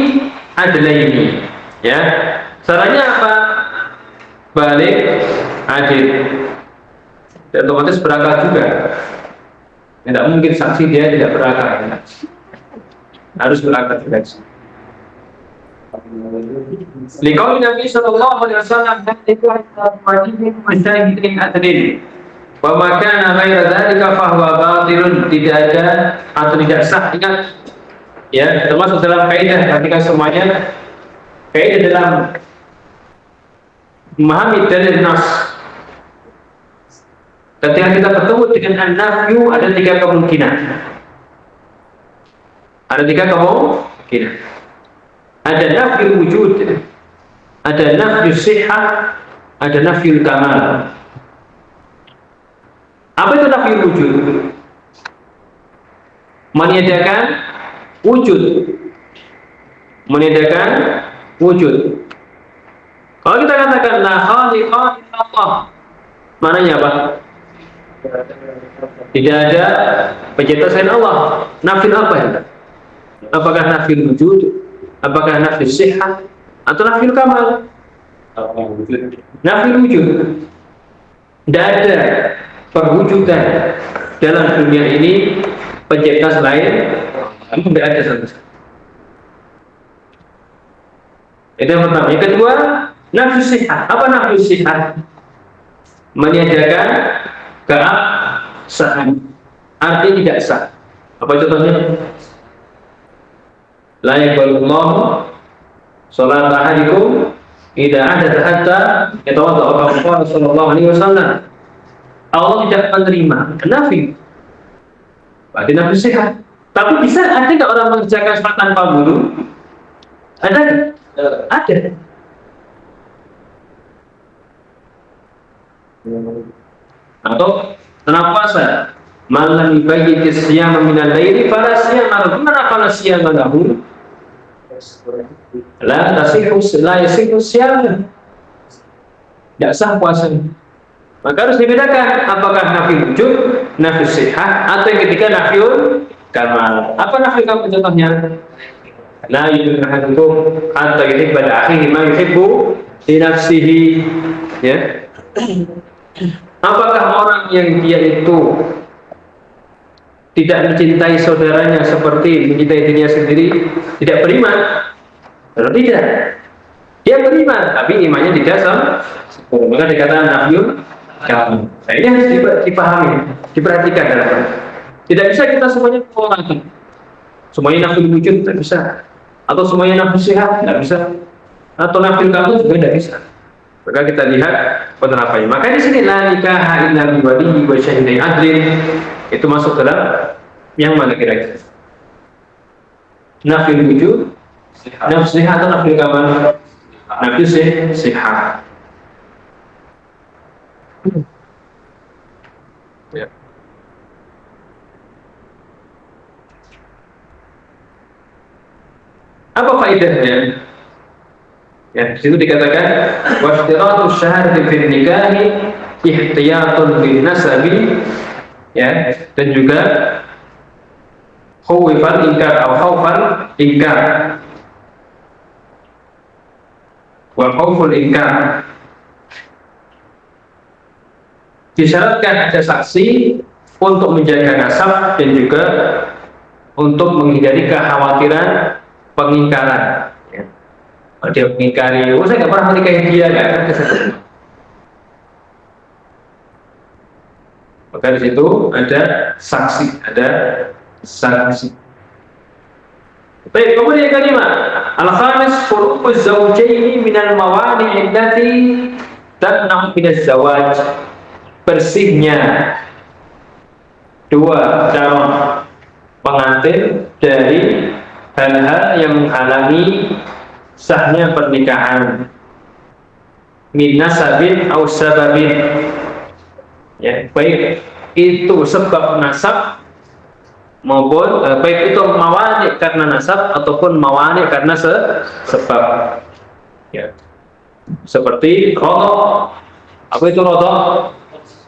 adlaini, ya. Caranya apa? Balik adil. Dan otomatis berakal juga. Tidak mungkin saksi dia tidak berakal. Harus berakal juga. Liqauli Nabi sallallahu alaihi wasallam itu wajib masyahidin adlin. Wa ma kana ghaira dzalika fa huwa batilun, tidak ada atau tidak sah. Ingat ya, termasuk dalam kaidah ketika semuanya kaidah dalam memahami dalil nas. Ketika kita bertemu dengan an-nafyu ada tiga kemungkinan. Ada tiga kemungkinan. Ada nafyu wujud, ada nafyu sihah, ada nafyu kamal. Apa itu nafyu wujud? Meniadakan wujud. Meniadakan wujud. Kalau kita katakan la khaliqa illallah, maknanya apa? Tidak ada pencipta selain Allah. Nafil apa ya? Apakah nafil wujud? Apakah nafil sihah? Atau nafil kamal? Nafil wujud. Tidak ada perwujudan dalam dunia ini pencipta selain Allah. Tidak ada sama sekali. Itu yang pertama. Yang kedua, nafsu sihat. Apa nafsu sihat? Meniadakan keabsahan, arti tidak sah. Apa contohnya? La yaqbalullahu salat ahadikum idza adatha hatta yatawadda, kata Rasulullah SAW. Allah tidak menerima nafi. Berarti nafsu sihat. Tapi bisa ada nggak orang mengerjakan sholat tanpa wudu? Ada nggak? Ada. Atau tanpa puasa, malam bagi siang minal laili fala siyama lahu. Mana fala siyama lahu? La yasihu siyam. Tidak sah puasanya. Maka harus dibedakan apakah nafi wujud, nafi sihah, atau yang ketiga nafiul kamal. Apa nafi kamal contohnya? La yu'minu ahadukum hatta yuhibba li akhihi ma yuhibbu li nafsihi. Ya. Apakah orang yang dia itu tidak mencintai saudaranya seperti mencintai dirinya sendiri tidak beriman? Kalau tidak, dia beriman tapi imannya tidak sempurna. Maka dikatakan nafiul kamal. Nah, ini harus dipahami, diperhatikan dalam hal. Tidak bisa kita semuanya orang, semuanya nafil wujud tidak bisa, atau semuanya nafil sehat tidak bisa, atau nafil kamu juga tidak bisa. Maka kita lihat penerapannya. Maka di sini la nikaha illa bi waliyyi wa syahidai adlin, itu masuk dalam yang mana kira-kira? Nafil wujud, nafil sehat atau nafil kamal? Nafil sehat. Ya. Apa faedahnya? Ya, di situ dikatakan wastiratu syahadati fil nikahi ihtiyatun bin nasabi, ya, dan juga khawfal inkar atau khaufal inkar. Wa khauful inkar. Disyaratkan ada saksi untuk menjaga nasab dan juga untuk menghindari kekhawatiran pengingkaran. Ya. Kalau dia mengingkari, saya nggak pernah menikahi dia, kan? Maka di situ ada saksi. Baik, kemudian yang kelima, al-khamis furuquz zawjaini minal mawani' allati tamna'u minaz zawaj. Bersihnya dua calon pengantin dari hal-hal yang menghalangi sahnya pernikahan, min nasabin aw sababin, ya, baik itu sebab nasab maupun baik itu mawani karena nasab ataupun mawani karena sebab, ya, seperti rodok. Apa itu rodok?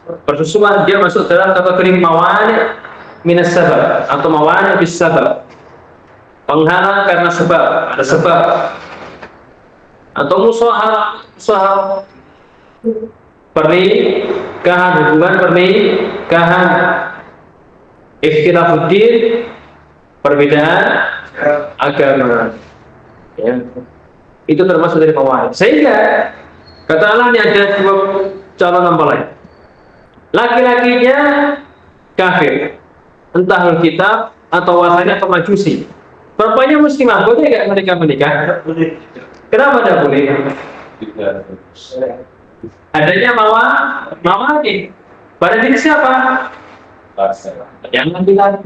Persusuan, dia masuk dalam kategori mawani minas sabab atau mawani bis sabab, penghalang karena sebab, ada sebab. Atau mushahar pernikahan, hubungan pernikahan, ikhtilafuddin, perbedaan agama, ya, itu termasuk dari mawani. Sehingga kata Allah ini ada dua calon mempelai. Laki-lakinya kafir, entah Alkitab atau wasanya atau majusi. Perempuannya muslimah, boleh nggak mereka menikah? Kenapa tidak boleh? Adanya mawani. Pada diri siapa? Jangan bilang.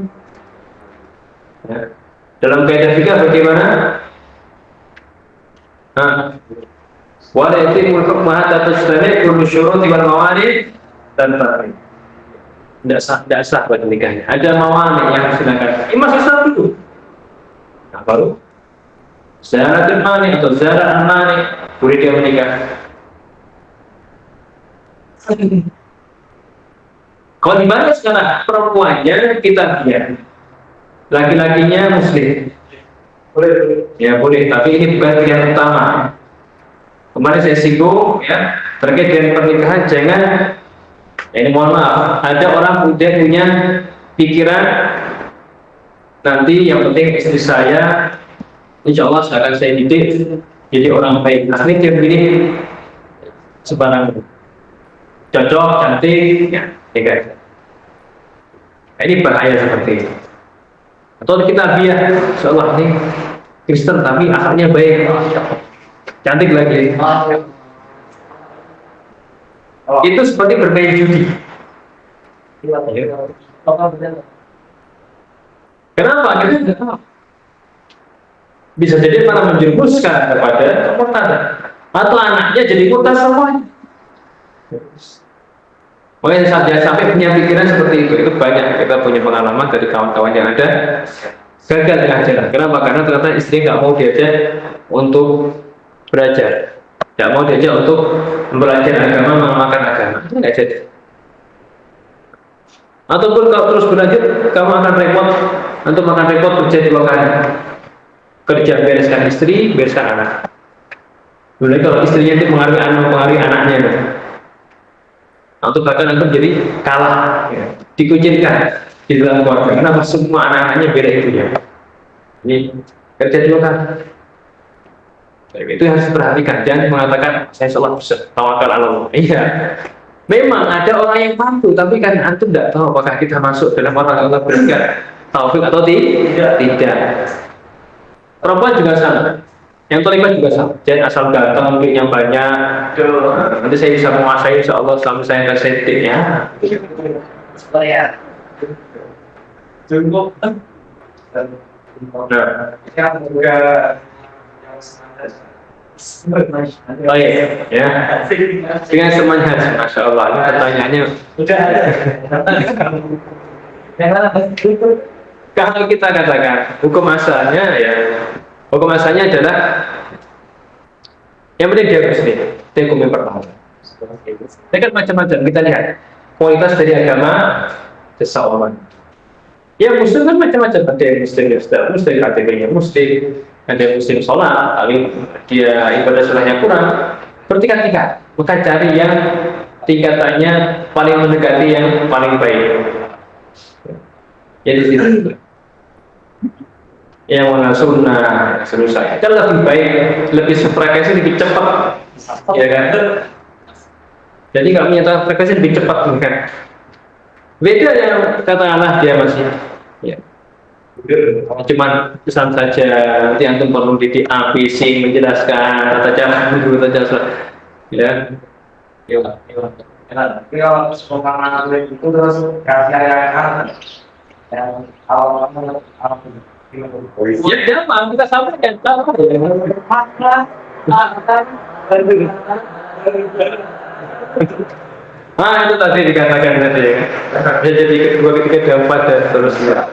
Dalam kaidah fikih bagaimana? Wala yatimul hukmu hatta tajtani kullu syuruti wal mawani dan tarik. Tidak sah pernikahannya. Ada mawani yang sedangkan. Ini masih sah dulu. Nah, baru zaratul mani atau zarat mani boleh dia menikah. Kalau di mana sekarang perempuannya kita biar, laki-lakinya muslim, boleh, ya boleh. Tapi ini bukan yang utama. Kemarin saya singgung, ya, terkait dengan pernikahan. Jangan, ini mohon maaf, ada orang udah punya pikiran nanti yang penting istri saya, insya Allah akan saya didik jadi orang baik. Asli dia begini sebarang cocok, cantik, ya, kan? Ini bahaya seperti itu. Atau kita biar seolah ini Kristen tapi asalnya baik, cantik lagi. Itu seperti bermain judi. Kenapa? Kita tidak tahu. Bisa jadi malah menjerumuskan kepada kemurtadan, atau anaknya jadi murtad semuanya. Makanya saja sampai punya pikiran seperti itu banyak. Kita punya pengalaman dari kawan-kawan yang ada gagal di ajaran. Kenapa? Karena ternyata istri nggak mau diajak untuk belajar, nggak mau diajak untuk belajar agama, mengamalkan agama, itu nggak jadi. Ataupun kalau terus berlanjut, kamu akan repot, untuk makan repot kerja 2 kali. Kerja bereskan istri, bereskan anak. Mulai kalau istrinya itu mengaruhi anaknya, atau bahkan akan jadi kalah, ya, dikucilkan di dalam keluarga. Kenapa? Semua anak-anaknya beda ibunya. Ini kerja 2 kali. Itu harus diperhatikan. Jangan mengatakan saya salah tawakal Allah. Iya, memang ada orang yang mampu, tapi kan antum tidak tahu apakah kita masuk dalam orang Allah berikan taufik atau tidak. Perempuan juga sama, yang terlibat juga sama. Jangan asal datang yang banyak. Nanti saya bisa menguasai, insya Allah selama saya nggak sentik ya. Supaya cukup. Yang juga oh iya, ya. Dengan semangat, masya Allah. Ini pertanyaannya. Kalau kita katakan hukum asalnya, ya, hukum asalnya adalah yang penting dia muslim. Itu hukum yang pertama. Ini kan macam-macam. Kita lihat kualitas dari agama seseorang. Ya muslim kan macam-macam. Ada yang muslim muslim kategorinya muslim, ada yang muslim sholat, tapi dia ibadah sholatnya kurang. Bertingkat-tingkat. Maka cari yang tingkatannya paling mendekati yang paling baik. Jadi itu yang mana sunnah selesai. Kan lebih baik, lebih frekuensi lebih cepat, ya kan? Jadi kalau menyatakan frekuensi lebih cepat, kan? Beda yang katakanlah dia masih, ya, cuman pesan saja. Nanti antum perlu didik ABC menjelaskan, saja dulu saja, ya. Kalau semua itu terus kasih yang awal ya jangan kita sampaikan itu tadi dikatakan tadi ya. Jadi kedua, ketiga, keempat dan seterusnya.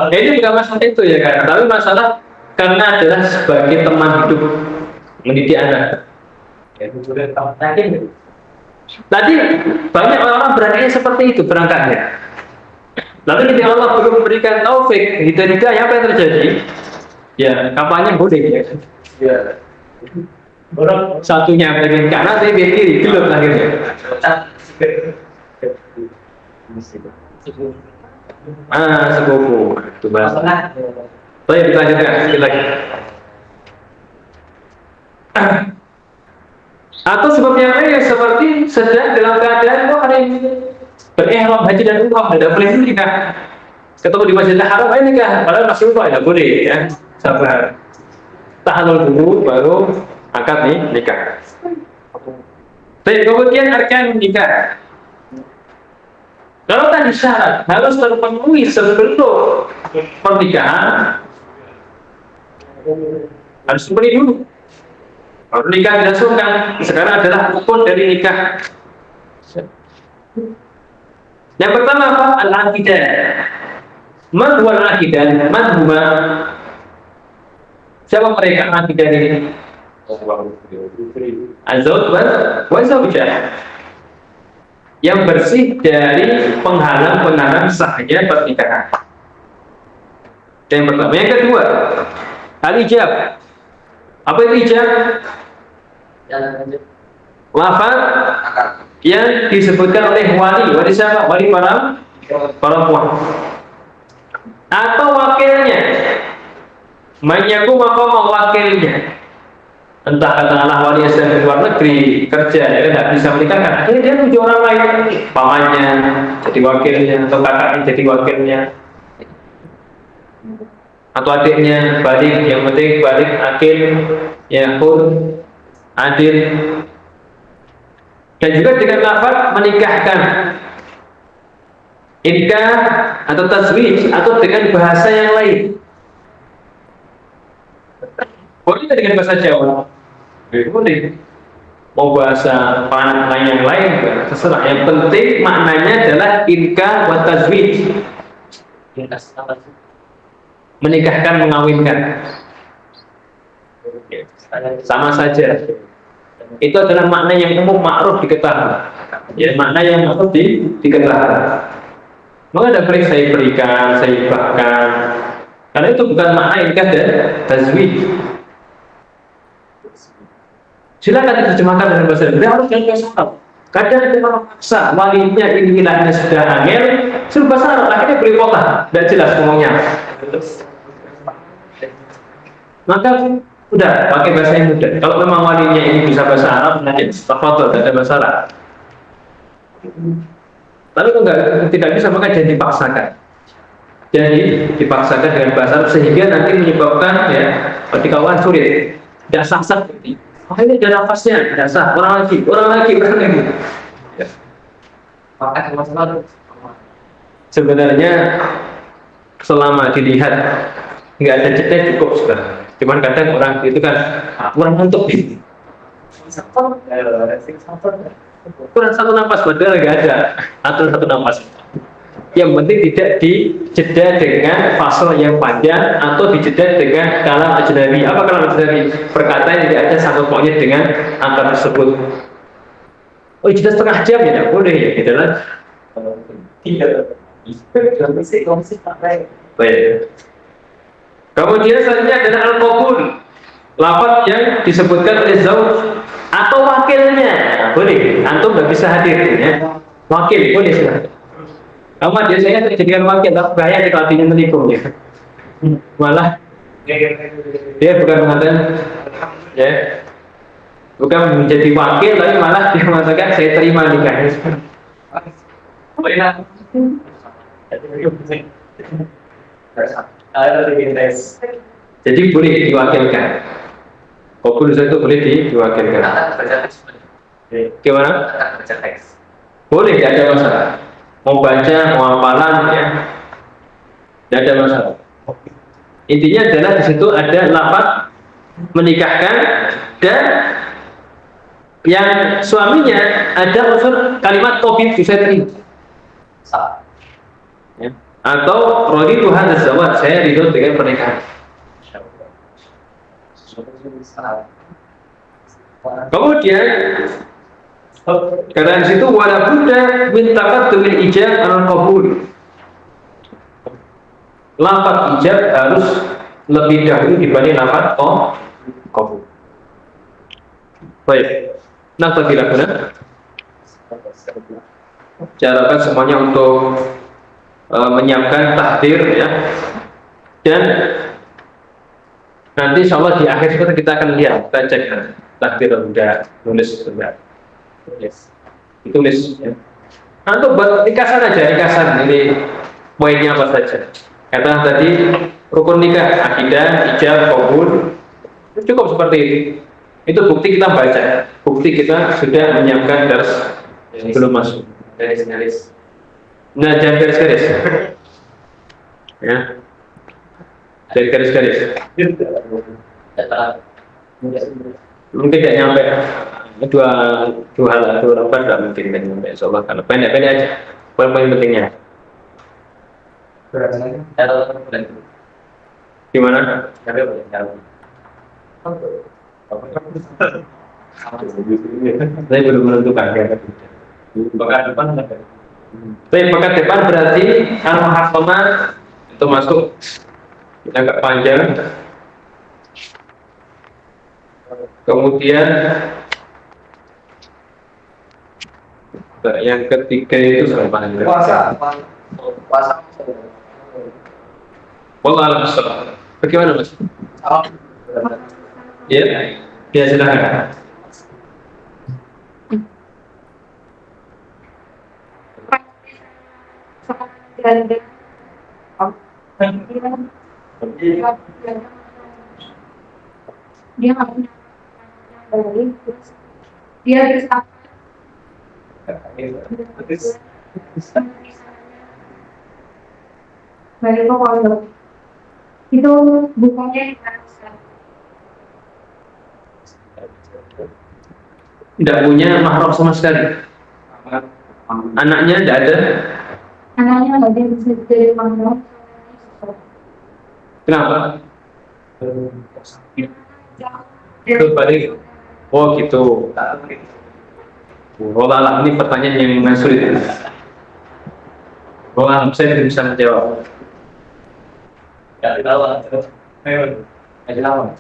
Ini bukan masalah itu ya kan, tapi masalah karena adalah sebagai teman hidup mendidik anak. Tadi banyak orang berangkatnya seperti itu berangkatnya. Lalu ketika Allah belum memberikan taufik, hidayah, apa yang terjadi? Ya, kampanye boleh ya. Ya. Orang satunya pengen kanan, tapi pengen kiri, belum akhirnya. Sepupu. Itu bahasa. Baik, dilanjutkan sekali lagi. Atau sebab yang lain seperti sedang dalam keadaan hari ini berihram haji dan umrah, tidak boleh nikah. Ketemu di Masjidil Haram, nikah, padahal masih umrah, tidak boleh ya. Sabar. Tahalul dulu, baru akad nikah. Baik, kemudian arkan nikah. Kalau tadi syarat harus terpenuhi sebelum pernikahan, harus terpenuhi dulu. Kalau nikah dilangsungkan, sekarang adalah rukun dari nikah. Yang pertama apa? Al-aqidah. Man huwa al-aqidah? Man huwa? Siapa mereka al-aqidah ini? Az-zawj wa zawjah. Yang bersih dari penghalang-penghalang sahnya pernikahan. Yang pertama. Yang kedua, al-ijab. Apa itu ijab? Lafaz yang disebutkan oleh wali siapa? Wali para perempuan atau wakilnya. Menyaku maka wakilnya, entah katakanlah wali yang sedang di luar negeri kerja, ya tidak bisa menikahkan, akhirnya dia punya orang lain, pamannya jadi wakilnya, atau kakaknya jadi wakilnya, atau adiknya balik, yang penting balik akil, ya pun adil. Dan juga dengan lafaz menikahkan, nikah atau tazwij atau dengan bahasa yang lain. Boleh dengan bahasa Jawa, boleh. Mau bahasa lain yang lain, terserah. Yang penting maknanya adalah nikah wa tazwij. Menikahkan, mengawinkan, sama saja. Itu adalah makna yang umum, ma'ruf, diketahui. Ya, makna yang ma'ruf diketahui. Maka ada boleh saya berikan, saya hibahkan, karena itu bukan makna nikah dan tazwij. Silakan diterjemahkan dengan bahasa Arab. Harus dengan bahasa Arab. Kadang ada orang maksa, walinya ini wilayahnya sudah angel, suruh bahasa Arab, akhirnya beli kota, tidak jelas ngomongnya. Maka udah pakai bahasa yang mudah. Kalau memang walinya ini bisa bahasa Arab, nanti tafadhol, tidak ada bahasa Arab. Tapi kalau tidak bisa, maka jangan dipaksakan. Jadi dipaksakan dengan bahasa Arab sehingga nanti menyebabkan ya ketika wah sulit, tidak sah-sah. Oh ini ada nafasnya, tidak sah. Orang lagi. Ya. Maka masalah sebenarnya selama dilihat nggak ada jeda cukup sudah. Cuman kadang orang itu kan kurang ngantuk. Kurang satu nafas, padahal nggak ada atau satu nafas. Yang penting tidak dijeda dengan fasal yang panjang atau dijeda dengan kalam ajnabi. Apa kalam ajnabi? Perkataan yang tidak ada sangkut pautnya dengan angka tersebut. Oh, jeda setengah jam ya, tidak boleh ya, gitu lah. Tidak. Baik. Kemudian selanjutnya adalah al-qabul, lafaz yang disebutkan oleh zauj atau wakilnya. Boleh, antum nggak bisa hadir ya. Wakil boleh silahkan. Kamu dia saya jadikan wakil, tapi bahaya di kalau menikung ya. Malah dia bukan mengatakan ya, bukan menjadi wakil, tapi malah dia mengatakan saya terima nikahnya. Jadi boleh diwakilkan. Kabul itu boleh diwakilkan. Gimana? Boleh, tidak ada masalah. Mau baca, mau hafalan ya, tidak ada masalah. Intinya adalah di situ ada lafaz menikahkan dan yang suaminya ada unsur kalimat tauhid bisa terima. Ya. Atau raditu hadzal zawaj, saya ridho dengan pernikahan. Kemudian karena di situ wala budda min taqaddumil ijab al-qabul. Lafaz ijab harus lebih dahulu dibanding lafaz qabul. Baik. Nah, bagaimana? Carakan semuanya untuk menyiapkan takdir ya. Dan nanti insyaallah di akhir kita akan lihat, kita cek takdir sudah nulis sudah. Yes. Ditulis ya. Untuk buat nikasan aja, nikasan ini poinnya apa saja. Kata tadi rukun nikah, akidah, ijab, qabul, cukup seperti itu. Itu bukti kita baca, bukti kita sudah menyiapkan dars sebelum masuk. Garis-garis. Nah, jangan garis-garis. Ya. Jangan garis-garis. Mungkin tidak nyampe dua lembar tidak mungkin kan nyampe insyaallah, karena pendek-pendek aja poin-poin pentingnya. Gimana? Saya belum menentukan ya. Pekan depan ada. Pekan depan berarti al-muhaqamah itu masuk agak panjang. Kemudian yang ketiga itu apa? Puasa. Wallah alam. Bagaimana Mas? Ya, ya silakan. Dia nggak punya baik, terus dia terus apa balik ke pondok itu bukannya Tidak punya mahram sama sekali. Anaknya tidak ada. anaknya nggak dia bisa jadi pondok. Kenapa? Itu balik. Oh gitu. Walau ini pertanyaan yang sulit. Walau saya tidak bisa menjawab. Ya, tahu. Ayo. Ayo lawan.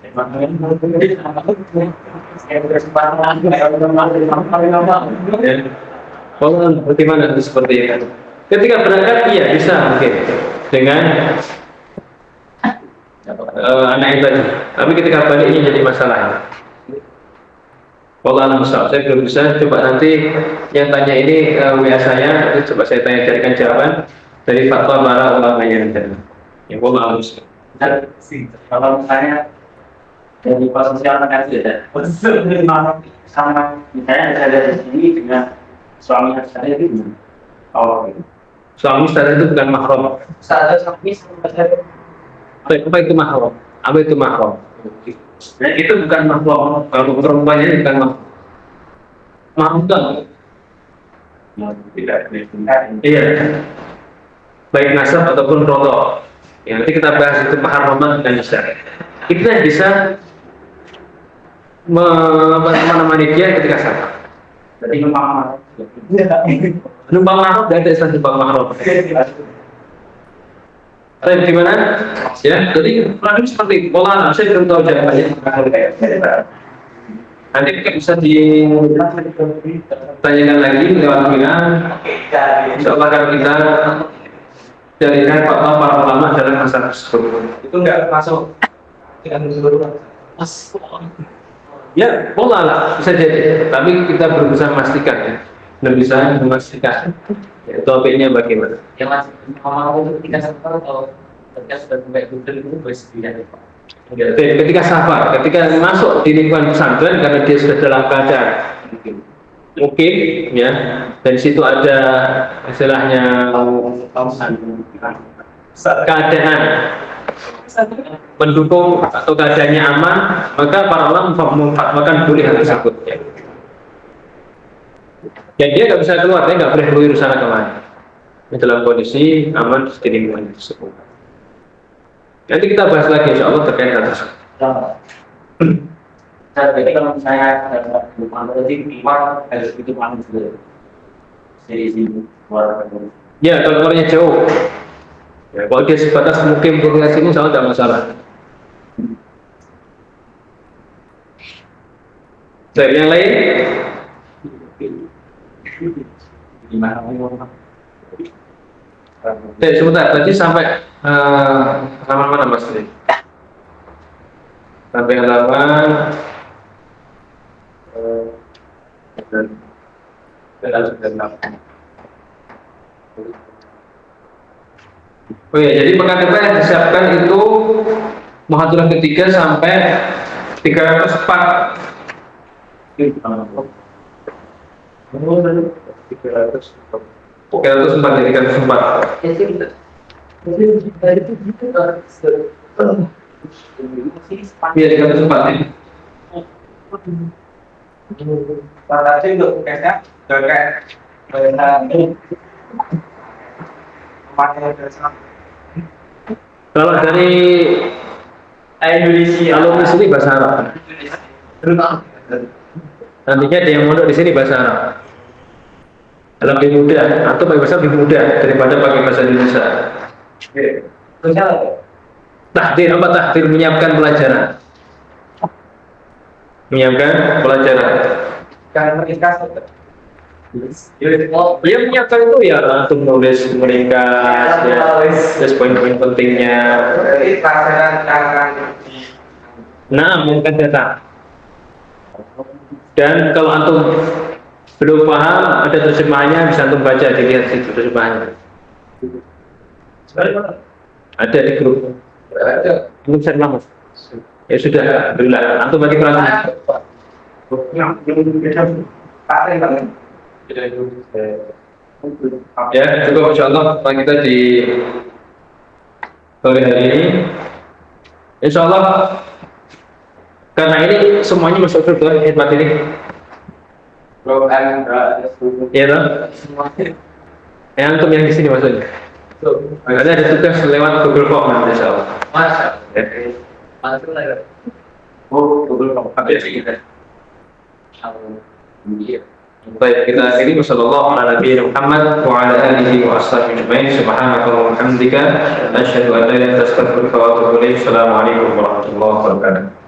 Saya berkesempatan Walau bagaimana itu seperti itu? Ketika berangkat iya bisa mungkin dengan anak itu tadi. Tapi ketika balik ini jadi masalah. Walau saya belum bisa. Coba nanti yang tanya ini WA saya, coba saya carikan jawaban dari fatwa para ulama yang ada. Yang walau kalau misalnya dari pas sosial kan sudah sama misalnya saya dari sini dengan suami saya itu suami sadar itu bukan mahram. saya suami saya Apa itu mahram? Apa itu mahram? dan itu bukan mahram. Kalau perempuannya bukan mahram. Mahram kan? Tidak diizinkan. Iya. Baik nasab ataupun roto. Ya, nanti kita bahas itu mahraman dan nasab. Kita bisa menemani dia ketika sama. Jadi memang Numpang mahram dan ada istilah numpang mahram. Tapi gimana? Ya, jadi kurang lebih seperti pola. Saya belum tahu jawabannya. Nanti kita bisa ditanyakan lagi lewat WA. Insya Allah akan kita jadikan fatwa para ulama dalam masalah tersebut. itu nggak masuk dengan seluruh Ya, pola lah bisa jadi. Tapi kita berusaha memastikan ya. Belum bisa memastikan. Ya, topiknya bagaimana? yang masih mau itu ketika safar atau ketika sudah sampai Google itu bersedia Pak. Ketika safar, ketika masuk di lingkungan pesantren karena dia sudah dalam keadaan mungkin ya, dari situ ada istilahnya keadaan mendukung atau keadaannya aman, maka para ulama memfatwakan boleh hal tersebut ya. Ya dia nggak bisa keluar, dia nggak boleh keluar sana kemana. Dalam kondisi aman di lingkungan tersebut. Nanti kita bahas lagi insya Allah terkait hal tersebut. Jadi kalau misalnya bukan berarti keluar harus itu paling dulu dari sini keluar. Ya kalau keluarnya jauh, ya, kalau dia sebatas mungkin bergerak sini insya Allah tidak masalah. Baik, yang lain? Gimana? Sebentar, tadi sampai halaman mana Mas? Sampai halaman oh ya, jadi pekan depan yang disiapkan itu muhadharah ketiga sampai 304. 304. Iya 304 ya. Pada itu kayaknya kayak Kalau dari Indonesia alumni sini bahasa Arab. Nantinya ada yang mondok di sini bahasa Arab. Lebih mudah atau pakai bahasa lebih mudah daripada pakai bahasa Indonesia. Tahdir apa tahdir? Menyiapkan pelajaran. Menyiapkan pelajaran. kan meringkas Dia menyiapkan itu ya untuk menulis, meringkas, ya, terus poin-poin pentingnya. pelajaran akan Nah, mengangkat data. Dan kalau antum belum paham, ada terjemahannya, bisa antum baca, dilihat situ terjemahannya. Ada di grup. Ada. Antum share lama. Ya sudah, alhamdulillah. Antum bagi kelas. Ya, cukup insyaallah kita di sore hari ini. Insyaallah karena ini semuanya masuk surga khidmat ini. Iya toh? Yang antum yang di sini maksudnya. Ada tugas lewat Google Form nanti insyaallah. Google Form. Baik, kita akhiri wasallallahu ala nabiyina Muhammad wa ala alihi wa ashabihi ajmain. Subhanakallahumma wa bihamdika asyhadu an la ilaha illa anta astaghfiruka wa atubu ilaik. Assalamualaikum warahmatullahi wabarakatuh.